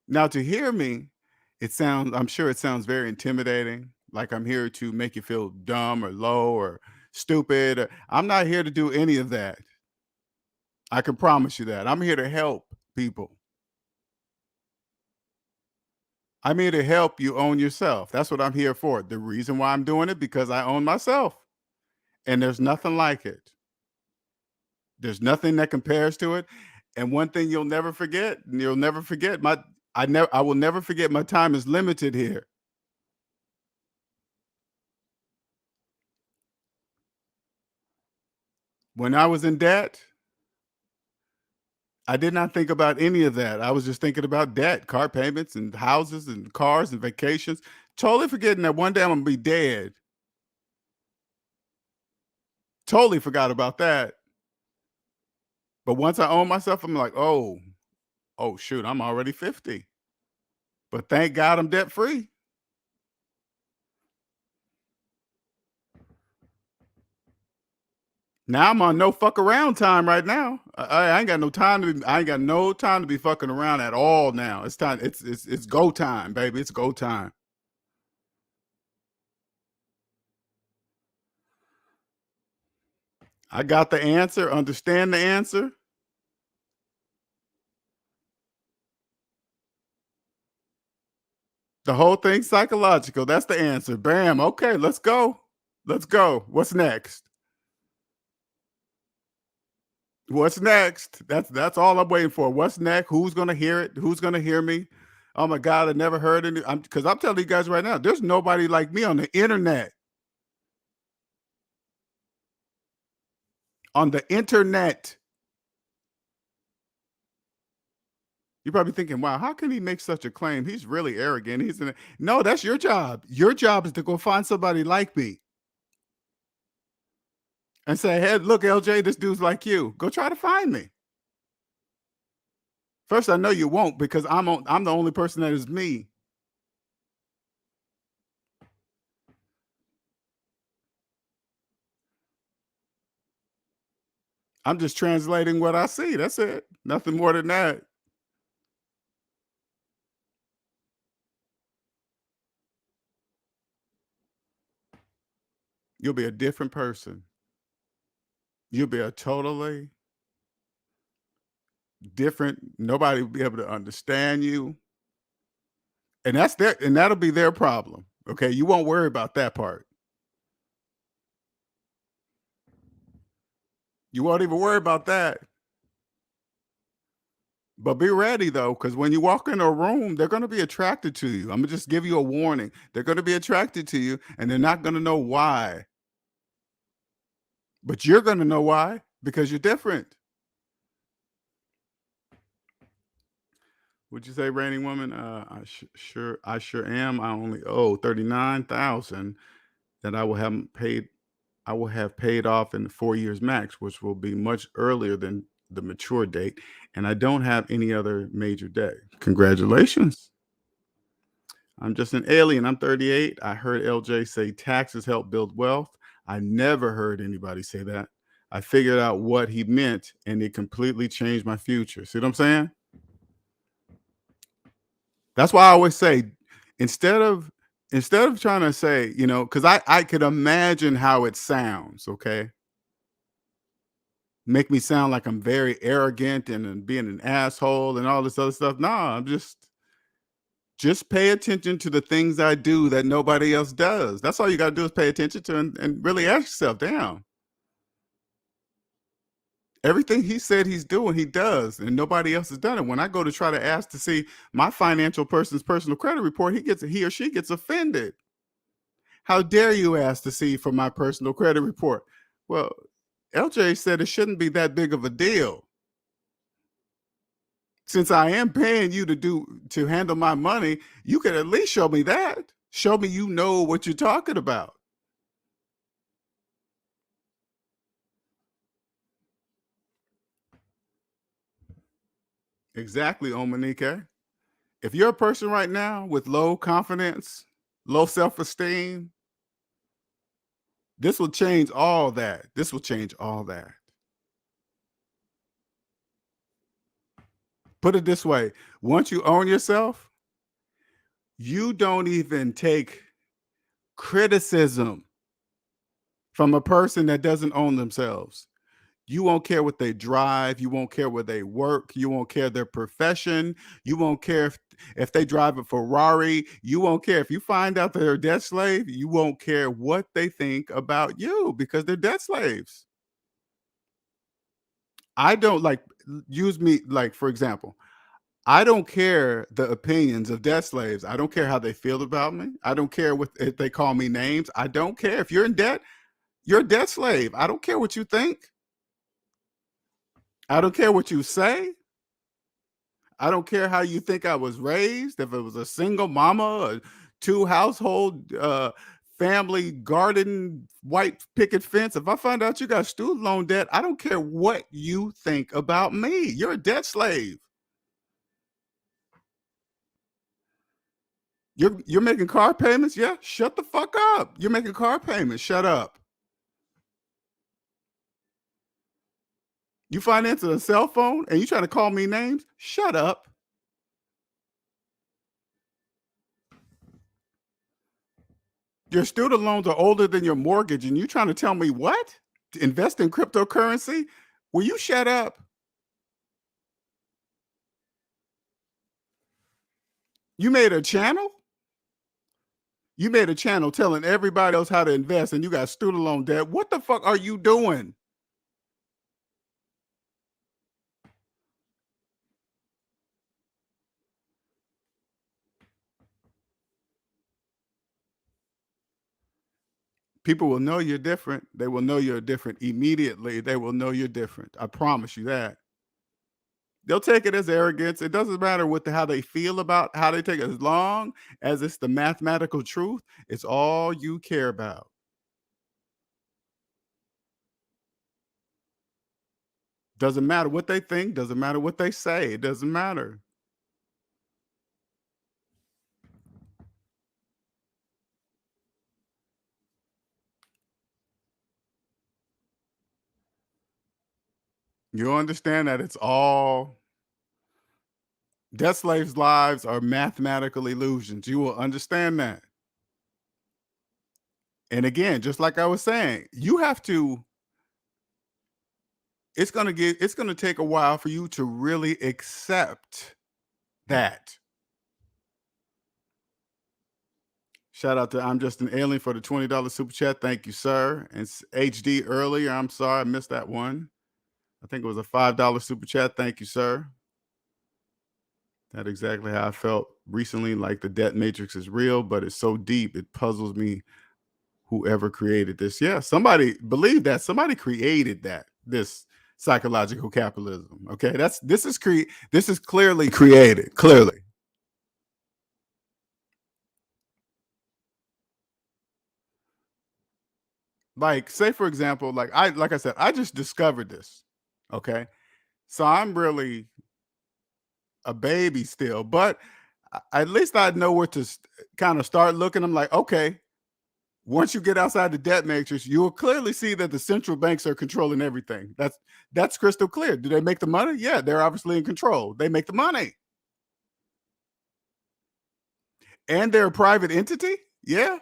Now to hear me, I'm sure it sounds very intimidating, like I'm here to make you feel dumb or low or stupid. I'm not here to do any of that. I can promise you that. I'm here to help people. I'm here to help you own yourself. That's what I'm here for. The reason why I'm doing it, because I own myself. And there's nothing like it. There's nothing that compares to it. And one thing I will never forget, I will never forget my time is limited here. When I was in debt, I did not think about any of that. I was just thinking about debt, car payments and houses and cars and vacations, totally forgetting that one day I'm gonna be dead. Totally forgot about that. But once I own myself, I'm like, oh shoot, I'm already 50. But thank God I'm debt free. Now I'm on no fuck around time right now. I ain't got no time to be fucking around at all now. It's time. It's go time, baby. It's go time. I got the answer. Understand the answer. The whole thing's psychological. That's the answer. Bam. Okay, let's go. Let's go. What's next? What's next? That's all I'm waiting for. What's next? Who's gonna hear it? Who's gonna hear me? Oh my God, I never heard any. Because I'm telling you guys right now, there's nobody like me on the internet. On the internet. You're probably thinking, wow, how can he make such a claim? He's really arrogant. No, that's your job. Your job is to go find somebody like me and say, hey, look, LJ, this dude's like you. Go try to find me. First, I know you won't, because I'm the only person that is me. I'm just translating what I see. That's it. Nothing more than that. You'll be a different person. You'll be a totally different. Nobody will be able to understand you. And that'll be their problem. Okay. You won't worry about that part. You won't even worry about that. But be ready though, because when you walk in a room, they're going to be attracted to you. I'm gonna just give you a warning. They're going to be attracted to you, and they're not going to know why. But you're going to know why, because you're different. Would you say, reigning woman? I sure am. I only owe 39,000 that I will have paid off in 4 years max, which will be much earlier than the mature date, and I don't have any other major debt. Congratulations. I'm just an alien. I'm 38. I heard LJ say taxes help build wealth. I never heard anybody say that. I figured out what he meant, and it completely changed my future. See what I'm saying? That's why I always say, instead of instead of trying to say, because I could imagine how it sounds, okay? Make me sound like I'm very arrogant and being an asshole and all this other stuff. Nah, I'm just pay attention to the things I do that nobody else does. That's all you got to do is pay attention to and really ask yourself, damn, everything he said he's doing, he does, and nobody else has done it. When I go to try to ask to see my financial person's personal credit report, he or she gets offended. How dare you ask to see for my personal credit report? Well, LJ said it shouldn't be that big of a deal. Since I am paying you to handle my money, you can at least show me that. Show me you know what you're talking about. Exactly, Omanike. If you're a person right now with low confidence, low self-esteem, this will change all that. This will change all that. Put it this way, once you own yourself, you don't even take criticism from a person that doesn't own themselves. You won't care what they drive. You won't care where they work. You won't care their profession. You won't care if they drive a Ferrari. You won't care if you find out they're a debt slave. You won't care what they think about you because they're debt slaves. I don't use me for example. I don't care the opinions of debt slaves. I don't care how they feel about me. I don't care if they call me names. I don't care. If you're in debt, you're a debt slave. I don't care what you think. I don't care what you say. I don't care how you think I was raised. If it was a single mama, or two household, family garden, white picket fence. If I find out you got student loan debt, I don't care what you think about me. You're a debt slave. You're making car payments? Yeah, shut the fuck up. You're making car payments. Shut up. You financing a cell phone and you trying to call me names? Shut up. Your student loans are older than your mortgage and you trying to tell me what? To invest in cryptocurrency? Will you shut up? You made a channel? You made a channel telling everybody else how to invest and you got student loan debt. What the fuck are you doing? People will know you're different. They will know you're different immediately. They will know you're different. I promise you that. They'll take it as arrogance. It doesn't matter how they feel about how they take it, as long as it's the mathematical truth. It's all you care about. Doesn't matter what they think. Doesn't matter what they say. It doesn't matter. You'll understand that it's all debt slaves' lives are mathematical illusions. You will understand that. And again, just like I was saying, you have to, it's going to take a while for you to really accept that. Shout out to I'm Just an Alien for the $20 super chat. Thank you, sir. And HD earlier. I'm sorry I missed that one. I think it was a $5 super chat. Thank you, sir. That's exactly how I felt recently. Like the debt matrix is real, but it's so deep it puzzles me. Whoever created this, yeah, somebody believe that somebody created that. This psychological capitalism. Okay, this is clearly created. Clearly. Like, say for example, like I said, I just discovered this. Okay. So I'm really a baby still, but at least I know where to kind of start looking. I'm like, okay, once you get outside the debt matrix, you will clearly see that the central banks are controlling everything. That's crystal clear. Do they make the money? Yeah, they're obviously in control. They make the money. And they're a private entity? Yeah.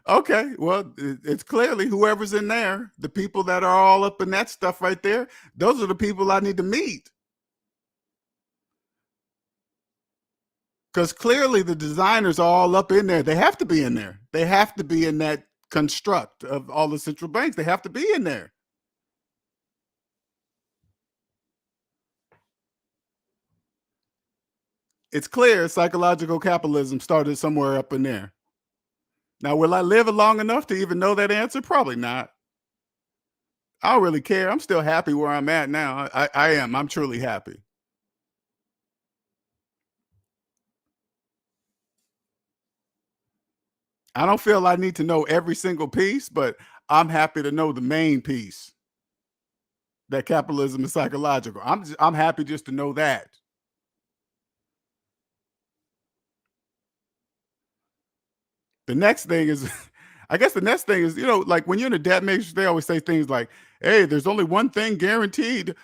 Okay. Well, it's clearly whoever's in there, the people that are all up in that stuff right there, those are the people I need to meet. Because clearly the designers are all up in there. They have to be in there. They have to be in that construct of all the central banks. They have to be in there. It's clear psychological capitalism started somewhere up in there. Now, will I live long enough to even know that answer? Probably not. I don't really care. I'm still happy where I'm at now. I am. I'm truly happy. I don't feel I need to know every single piece, but I'm happy to know the main piece, that capitalism is psychological. I'm happy just to know that. The next thing is I guess the next thing is, like when you're in a debt matrix, they always say things like, hey, there's only one thing guaranteed,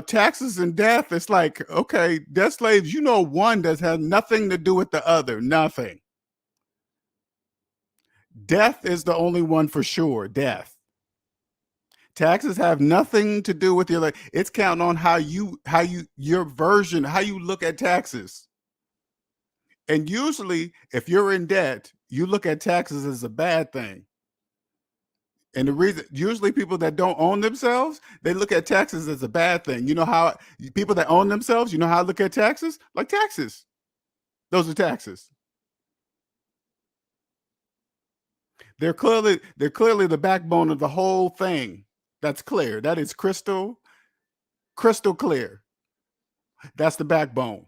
taxes and death. It's like, okay, debt slaves, one that has nothing to do with the other. Nothing. Death is the only one for sure. Death. Taxes have nothing to do with your life. It's counting on how you your version, how you look at taxes. And usually, if you're in debt, you look at taxes as a bad thing. And the reason, usually people that don't own themselves, they look at taxes as a bad thing. You know how people that own themselves, you know how I look at taxes? Like taxes. Those are taxes. They're clearly the backbone of the whole thing. That's clear. That is crystal clear. That's the backbone.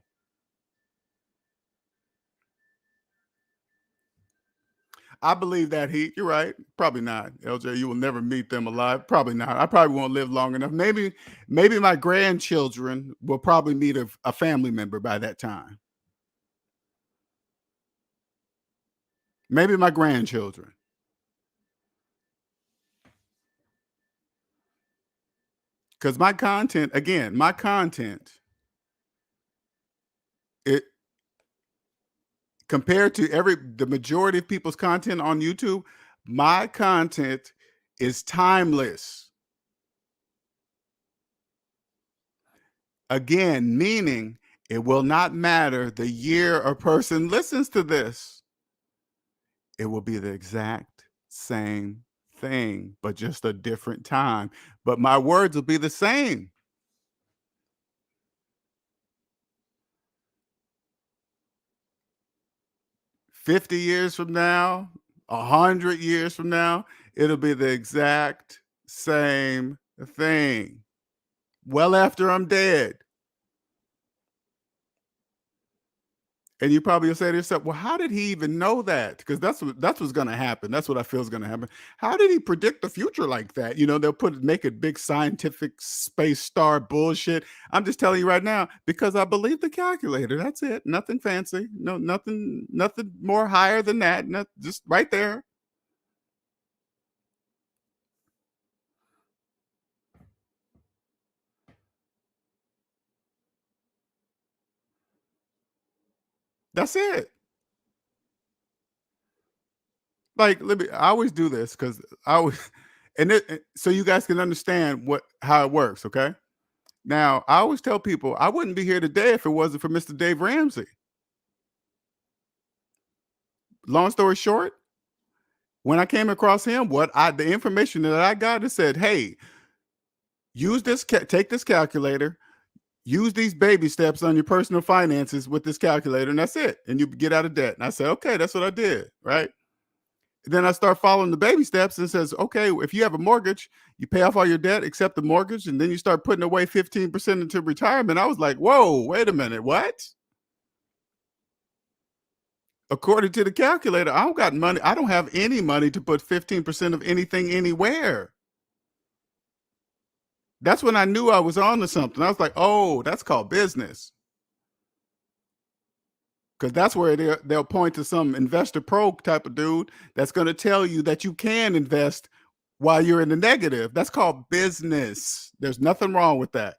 I believe that Heat. You're right. Probably not. LJ, you will never meet them alive. Probably not. I probably won't live long enough. Maybe my grandchildren will probably meet a family member by that time. Maybe my grandchildren. Because my content, it compared to the majority of people's content on YouTube, my content is timeless. Again, meaning it will not matter the year a person listens to this. It will be the exact same thing, but just a different time. But my words will be the same. 50 years from now, 100 years from now, it'll be the exact same thing. Well after I'm dead. And you probably will say to yourself, well, how did he even know that? Because that's what's gonna happen. That's what I feel is gonna happen. How did he predict the future like that? They'll make it big scientific space star bullshit. I'm just telling you right now, because I believe the calculator. That's it. Nothing fancy. No, nothing more higher than that. Just right there. That's it. Like, I always do this because I always, so you guys can understand how it works. Okay. Now, I always tell people I wouldn't be here today if it wasn't for Mr. Dave Ramsey. Long story short, when I came across him, the information that I got, it said, "Hey, take this calculator, use these baby steps on your personal finances with this calculator, and that's it, and you get out of debt." And I said, "Okay, that's what I did." Right. Then I start following the baby steps and says, okay, if you have a mortgage, you pay off all your debt, except the mortgage, and then you start putting away 15% into retirement. I was like, whoa, wait a minute, what? According to the calculator, I don't got money. I don't have any money to put 15% of anything anywhere. That's when I knew I was on to something. I was like, oh, that's called business. Because that's where they'll point to some investor pro type of dude that's going to tell you that you can invest while you're in the negative. That's called business. There's nothing wrong with that.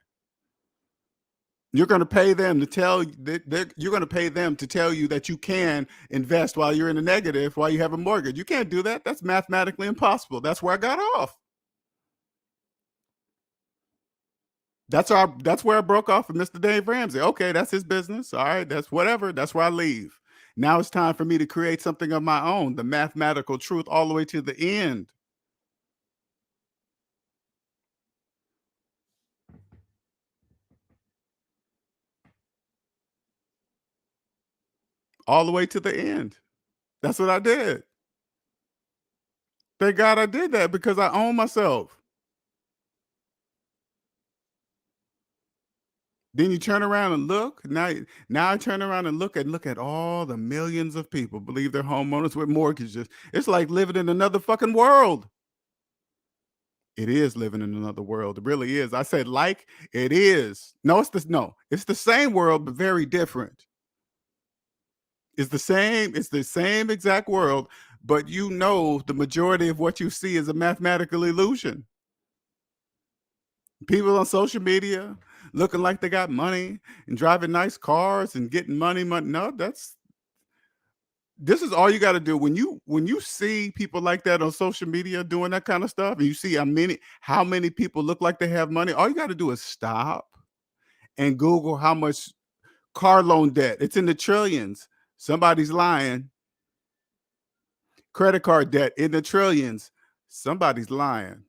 You're going to pay them to tell that you're going to pay them to tell you that you can invest while you're in the negative, while you have a mortgage. You can't do that. That's mathematically impossible. That's where I got off. That's where I broke off with Mr. Dave Ramsey. Okay, that's his business. All right, that's whatever. That's where I leave. Now it's time for me to create something of my own, the mathematical truth all the way to the end. All the way to the end. That's what I did. Thank God I did that because I own myself. Then you turn around and look. Now I turn around and look at all the millions of people believe they're homeowners with mortgages. It's like living in another fucking world. It is living in another world. It really is. I said like it is. It's the same world, but very different. It's the same exact world, but the majority of what you see is a mathematical illusion. People on social media looking like they got money and driving nice cars and getting money. No, this is all you got to do when you see people like that on social media doing that kind of stuff, and you see how many people look like they have money. All you got to do is stop and Google how much car loan debt. It's in the trillions. Somebody's lying. Credit card debt in the trillions. Somebody's lying.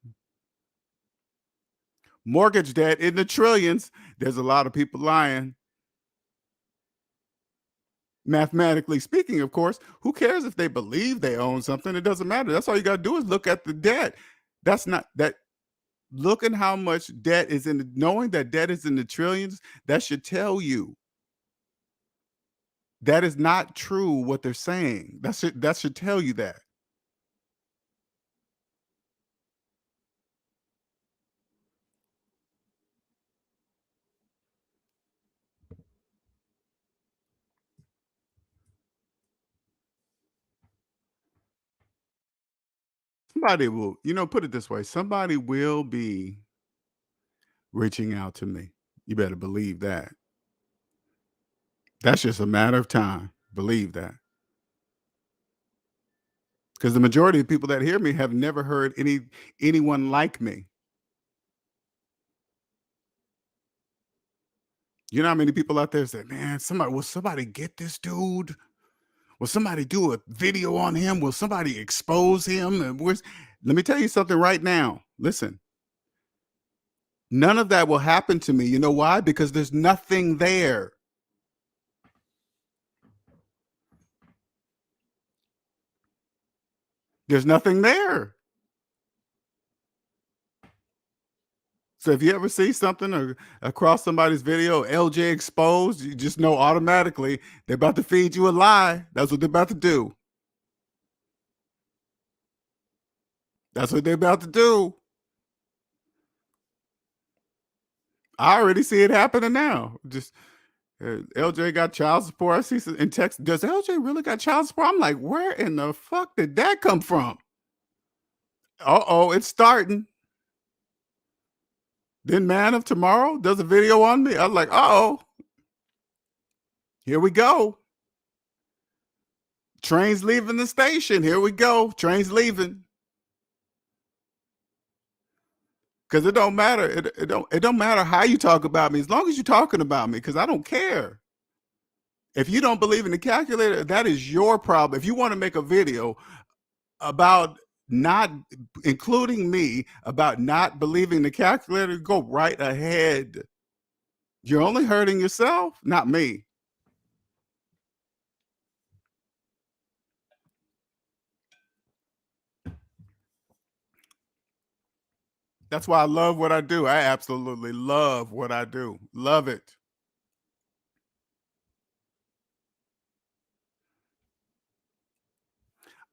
Mortgage debt in the trillions. There's a lot of people lying. Mathematically speaking, of course, who cares if they believe they own something? It doesn't matter. That's all you got to do is look at the debt. That's not that. Looking how much debt is knowing that debt is in the trillions, that should tell you that is not true what they're saying. That should tell you that. Somebody will, put it this way, somebody will be reaching out to me. You better believe that. That's just a matter of time. Believe that. Because the majority of people that hear me have never heard anyone like me. You know how many people out there say, man, will somebody get this dude? Will somebody do a video on him? Will somebody expose him? Let me tell you something right now. Listen, none of that will happen to me. You know why? Because there's nothing there. There's nothing there. So if you ever see something or across somebody's video, LJ exposed, you just know automatically they're about to feed you a lie. That's what they're about to do. That's what they're about to do. I already see it happening now. Just LJ got child support. I see some in text. Does LJ really got child support? I'm like, where in the fuck did that come from? It's starting. Then Man of Tomorrow does a video on me. I'm like, here we go. Train's leaving the station. Here we go. Train's leaving. Because it don't matter. It don't matter how you talk about me, as long as you're talking about me, because I don't care. If you don't believe in the calculator, that is your problem. If you want to make a video about not including me, about not believing the calculator, go right ahead. You're only hurting yourself, not me. That's why I love what I do. I absolutely love what I do. Love it.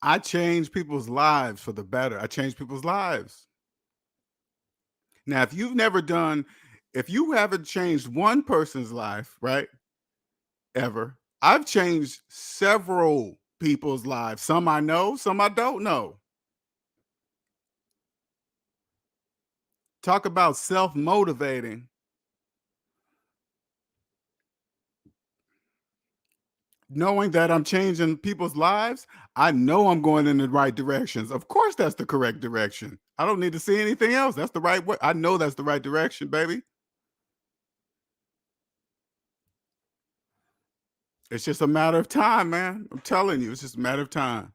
I change people's lives for the better. I change people's lives. Now, if you haven't changed one person's life, right, ever, I've changed several people's lives. Some I know, some I don't know. Talk about self motivating. knowing that I'm changing people's lives, I know I'm going in the right directions. Of course, that's the correct direction. I don't need to see anything else. That's the right way. I know that's the right direction, baby. It's just a matter of time, man. I'm telling you, it's just a matter of time.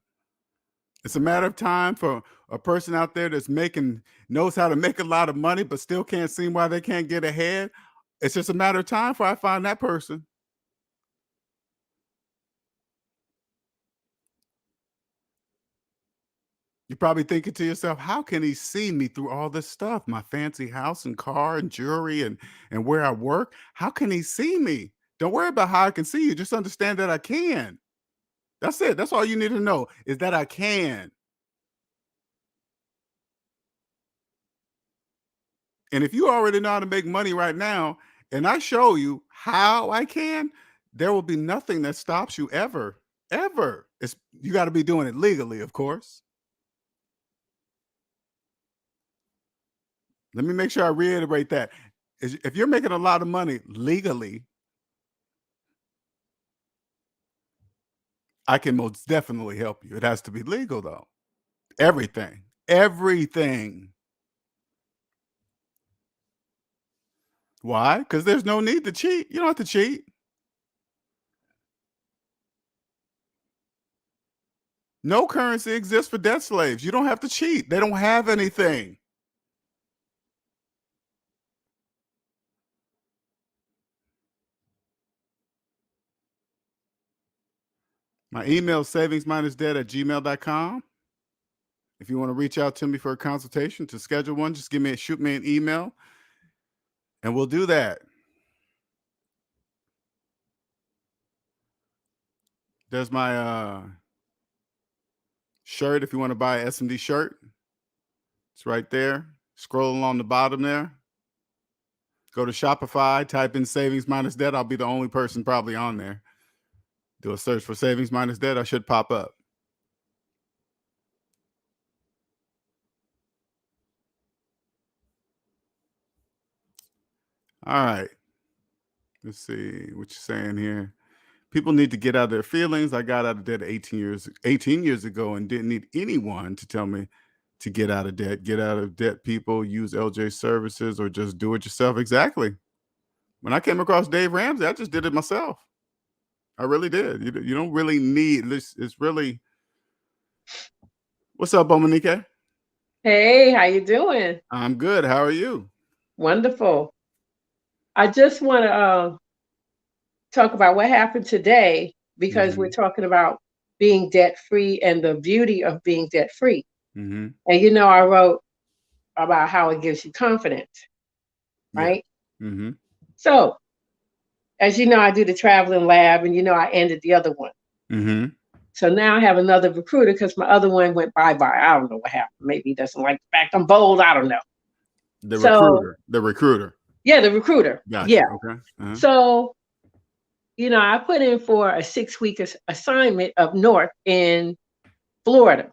It's a matter of time for a person out there that's knows how to make a lot of money, but still can't see why they can't get ahead. It's just a matter of time before I find that person. You're probably thinking to yourself, how can he see me through all this stuff? My fancy house and car and jewelry and where I work. How can he see me? Don't worry about how I can see you. Just understand that I can. That's it. That's all you need to know is that I can. And if you already know how to make money right now, and I show you how I can, there will be nothing that stops you ever, ever. You got to be doing it legally, of course. Let me make sure I reiterate that. If you're making a lot of money legally, I can most definitely help you. It has to be legal though. Everything. Everything. Why? Because there's no need to cheat. You don't have to cheat. No currency exists for debt slaves. You don't have to cheat. They don't have anything. My email is savingsminusdebt@gmail.com. If you want to reach out to me for a consultation, to schedule one, just shoot me an email and we'll do that. There's my shirt if you want to buy an SMD shirt. It's right there. Scroll along the bottom there. Go to Shopify, type in savings minus debt. I'll be the only person probably on there. Do a search for savings minus debt. I should pop up. All right. Let's see what you're saying here. People need to get out of their feelings. I got out of debt 18 years ago and didn't need anyone to tell me to get out of debt. Get out of debt, people. Use LJ services or just do it yourself. Exactly. When I came across Dave Ramsey, I just did it myself. I really did. You don't really need this. It's really. What's up, Monique? Hey, how you doing? I'm good. How are you? Wonderful. I just want to talk about what happened today because we're talking about being debt free and the beauty of being debt free. Mm-hmm. And I wrote about how it gives you confidence, right? Yeah. Mm-hmm. So, as you know, I do the traveling lab, and I ended the other one. Mm-hmm. So now I have another recruiter because my other one went bye-bye. I don't know what happened. Maybe he doesn't like the fact I'm bold. I don't know. The recruiter. Yeah, the recruiter. Gotcha. Yeah. Okay. Uh-huh. So, I put in for a 6-week assignment up north in Florida.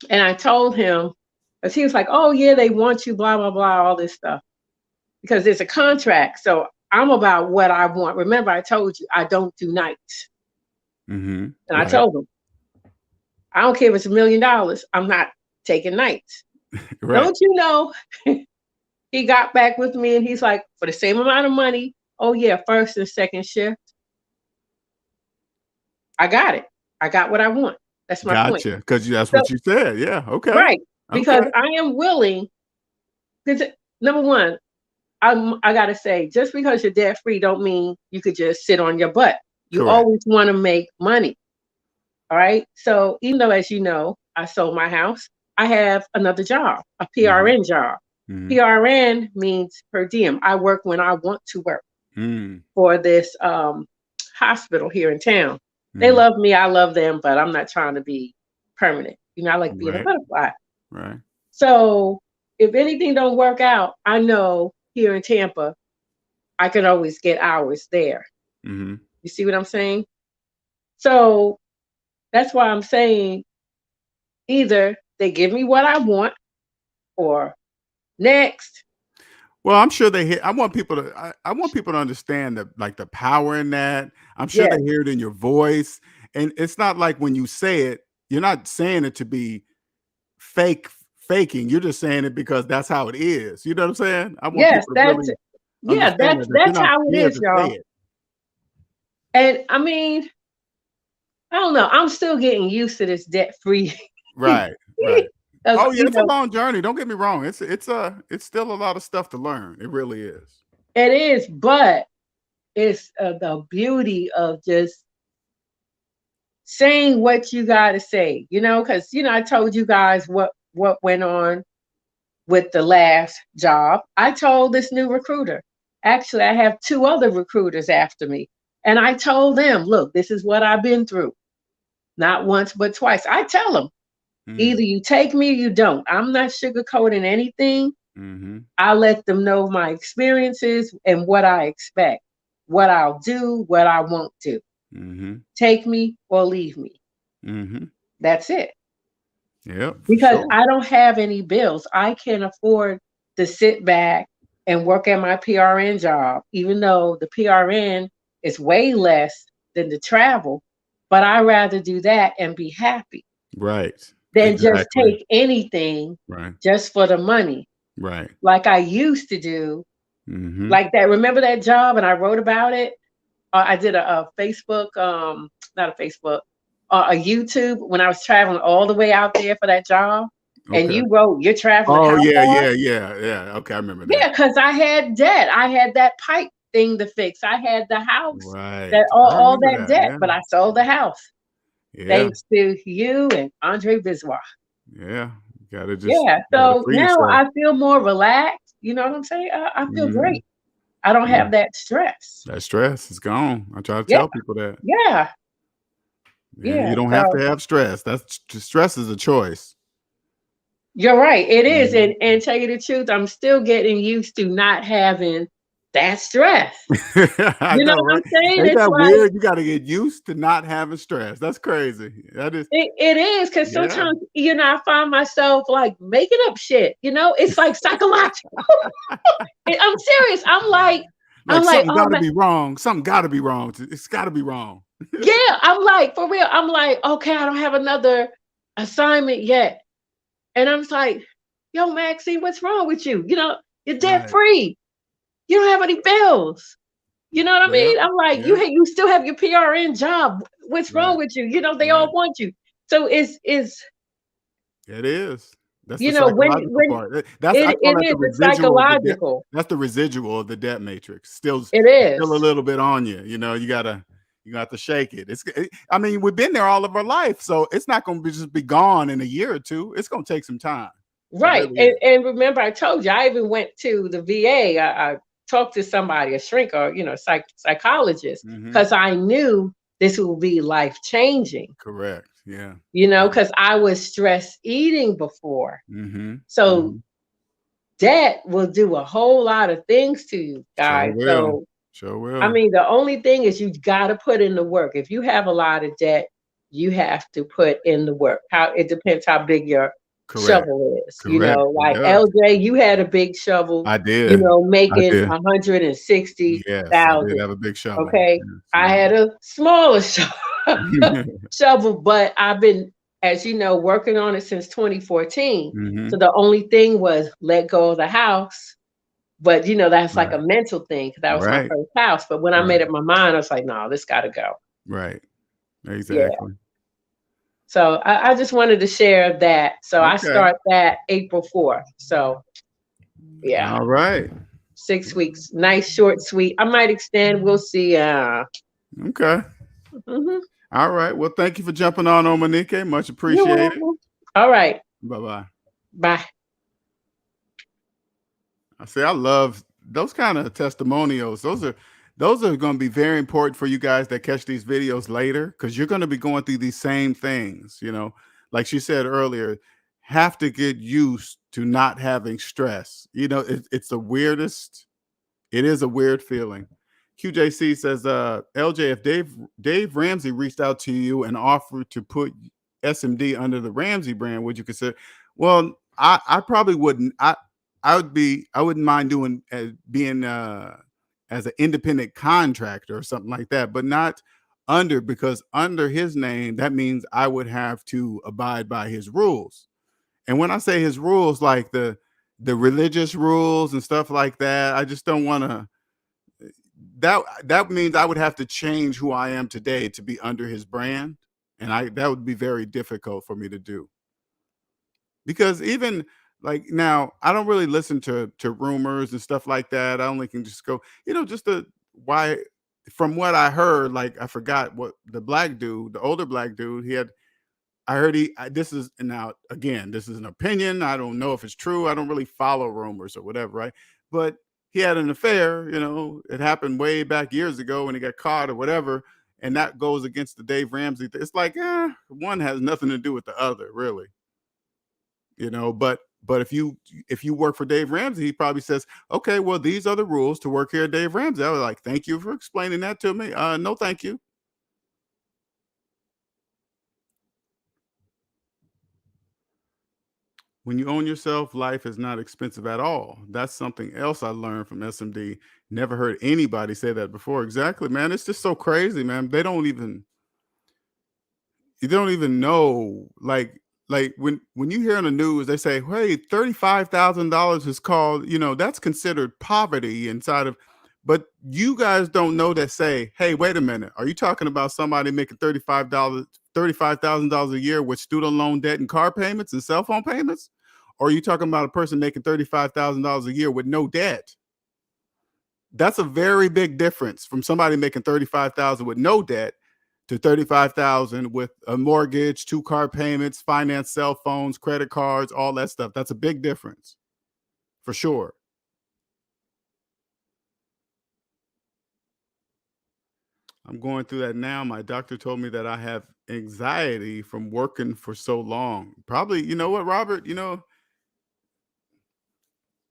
And I told him, because he was like, oh, yeah, they want you, blah, blah, blah, all this stuff. Because there's a contract. So I'm about what I want. Remember, I told you I don't do nights. Mm-hmm. And I told him, I don't care if it's $1 million. I'm not taking nights. Right. Don't you know? He got back with me and he's like, for the same amount of money, oh, yeah, first and second shift. I got it. I got what I want. That's my point. Gotcha. Because that's what you said. Yeah. Okay. Right. Because Okay. I am willing. Because number one, I gotta say, just because you're debt free don't mean you could just sit on your butt. You Correct. always want to make money. All right. So even though, as you know, I sold my house, I have another job, a PRN job. Mm-hmm. PRN means per diem. I work when I want to work for this hospital here in town. They love me, I love them, but I'm not trying to be permanent. I like being a butterfly. Right. So if anything don't work out, I know here in Tampa, I can always get hours there. Mm-hmm. You see what I'm saying? So that's why I'm saying either they give me what I want or next. Well, I'm sure they hear. I want people to. I want people to understand that, like the power in that. I'm sure Yes, they hear it in your voice, and it's not like when you say it, you're not saying it to be faking. You're just saying it because that's how it is. You know what I'm saying? I want yes, people to really understand that you're that's not how it scared is, to say y'all. it. And I mean, I don't know. I'm still getting used to this debt free. Right, right. Oh yeah, You it's a know, long journey. Don't get me wrong. It's still a lot of stuff to learn. It really is. it is, but it's the beauty of just saying what you got to say, because, I told you guys what went on with the last job. I told this new recruiter. Actually, I have two other recruiters after me. And I told them, look, this is what I've been through. Not once, but twice. I tell them, either you take me or you don't. I'm not sugarcoating anything. Mm-hmm. I let them know my experiences and what I expect, what I'll do, what I won't do. Mm-hmm. Take me or leave me. Mm-hmm. That's it. Yep, for Because sure. I don't have any bills. I can afford to sit back and work at my PRN job, even though the PRN is way less than the travel. But I rather do that and be happy Right. than just Exactly. take anything Right. just for the money, Right. like I used to do. Mm-hmm. Like that. Remember that job? And I wrote about it. I did a Facebook, not a Facebook, a YouTube when I was traveling all the way out there for that job. And Okay. you wrote, you're traveling Oh how yeah, far? yeah, yeah, yeah. Okay, I remember that. Yeah, because I had debt. I had that pipe thing to fix. I had the house, Right. that I all remember that that. debt, Yeah. but I sold the house Yeah. thanks to you and Andre Biswa. Yeah. Gotta just Yeah. gotta So free now yourself. I feel more relaxed. You know what I'm saying? I feel Mm-hmm. great. I don't Yeah. have that stress. That stress is gone. I try to Yeah. tell people that. Yeah. Yeah, you Yeah. don't have So to have stress. That's stress is a choice. you're right. It is. Mhm. And tell you the truth, I'm still getting used to not having that stress. I You know know, what right? I'm saying? Ain't It's that like weird? You gotta get used to not having stress. That's crazy. That is, it is because yeah. sometimes, I find myself like making up shit. It's like psychological. I'm serious. Like Oh man, something gotta be wrong. It's gotta be wrong. yeah. I'm like, for real. I'm like, okay, I don't have another assignment yet. And I'm just like, yo, Maxie, what's wrong with you? You're debt Right. free. You don't have any bills. You know what I Yeah. mean? I'm like, Yeah. you still have your PRN job. What's wrong Right. with you? They all Right. want you. So it's It is. That's the psychological when part. That's I call it that the is, it's residual of the debt. psychological. That's the residual of the debt matrix. It It's still a is. little bit on you. You got to shake it. I mean, we've been there all of our life, so it's not going to just be gone in a year or two. It's going to take some time. It Right. really is. And remember I told you I even went to the VA. I talked to somebody, a shrink or psychologist, Mm-hmm. because I knew this would be life changing. Correct. Yeah. Because I was stress eating before. Mm-hmm. So Mm-hmm. debt will do a whole lot of things to you Sure guys. will. So Sure I will. mean, the only thing is you got to put in the work. If you have a lot of debt, you have to put in the work. How it depends how big your Correct. shovel is. Correct. It Like does. LJ, you had a big shovel. I did. I Making did. 160,000. Yes, I did have a big shovel. Okay, I Yes. had a smaller Mhm. shovel, but I've been, as you know, working on it since 2014. So Mhm. the only thing was let go of the house. But that's like a Right. mental thing because that was my Right. first house. But when I made Right. up my mind, I was like, no, this got to go. Right. Yeah. Exactly. So I just wanted to share that. So I Okay. start that April 4th. So yeah, All right. 6 weeks. Nice, short, sweet. I might extend. We'll see. Okay. Mhm. All right. Well, thank you for jumping on, Monique. Much You're appreciated. welcome. All right. Bye-bye. Bye. I love those kind of testimonials. Those are going to be very important for you guys that catch these videos later because you're going to be going through these same things. Like she said earlier, have to get used to not having stress. It's the weirdest. It is a weird feeling. QJC says, LJ, if Dave Ramsey reached out to you and offered to put SMD under the Ramsey brand, would you consider? Well, I probably wouldn't. I wouldn't mind doing being as an independent contractor or something like that, but not because under his name, that means I would have to abide by his rules. And when I say his rules, like the religious rules and stuff like that, I just don't want to. That means I would have to change who I am today to be under his brand, and that would be very difficult for me to do. Because even like now, I don't really listen to rumors and stuff like that. I only can just go, just the why. From what I heard, like I forgot what the black dude, the older black dude, he had. I heard this is now again, this is an opinion. I don't know if it's true. I don't really follow rumors or whatever, right? But he had an affair. It happened way back years ago when he got caught or whatever, and that goes against the Dave Ramsey. It's like, one has nothing to do with the other, really. But if you work for Dave Ramsey, he probably says, okay, well, these are the rules to work here at Dave Ramsey. I was like, thank you for explaining that to me. No, thank you. When you own yourself, life is not expensive at all. That's something else I learned from SMD. Never heard anybody say that before. Exactly, man. It's just so crazy, man. You don't even know, like when you hear on the news they say, hey, $35,000 is called, that's considered poverty inside of. But you guys don't know that. Say, hey, wait a minute, are you talking about somebody making $35,000 a year with student loan debt and car payments and cell phone payments? Or are you talking about a person making $35,000 a year with no debt? That's a very big difference from somebody making $35,000 with no debt to $35,000 with a mortgage, 2 car payments, finance, cell phones, credit cards, all that stuff. That's a big difference, for sure. I'm going through that now. My doctor told me that I have anxiety from working for so long. Probably, you know what, Robert?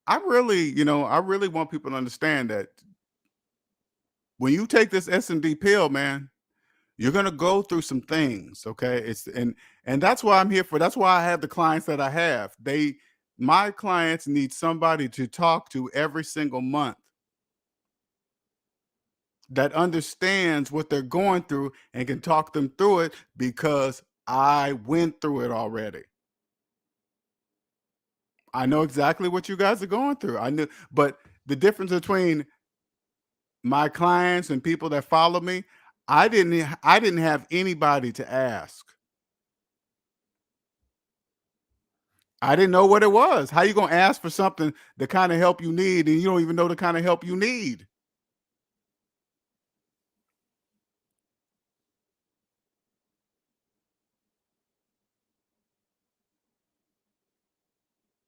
I really want people to understand that when you take this SMD pill, man, you're gonna go through some things, okay? And that's why I'm here for. That's why I have the clients that I have. My clients need somebody to talk to every single month that understands what they're going through and can talk them through it because I went through it already. I know exactly what you guys are going through. I knew, but the difference between my clients and people that follow me, I didn't have anybody to ask. I didn't know what it was. How you gonna ask for something, the kind of help you need, and you don't even know the kind of help you need?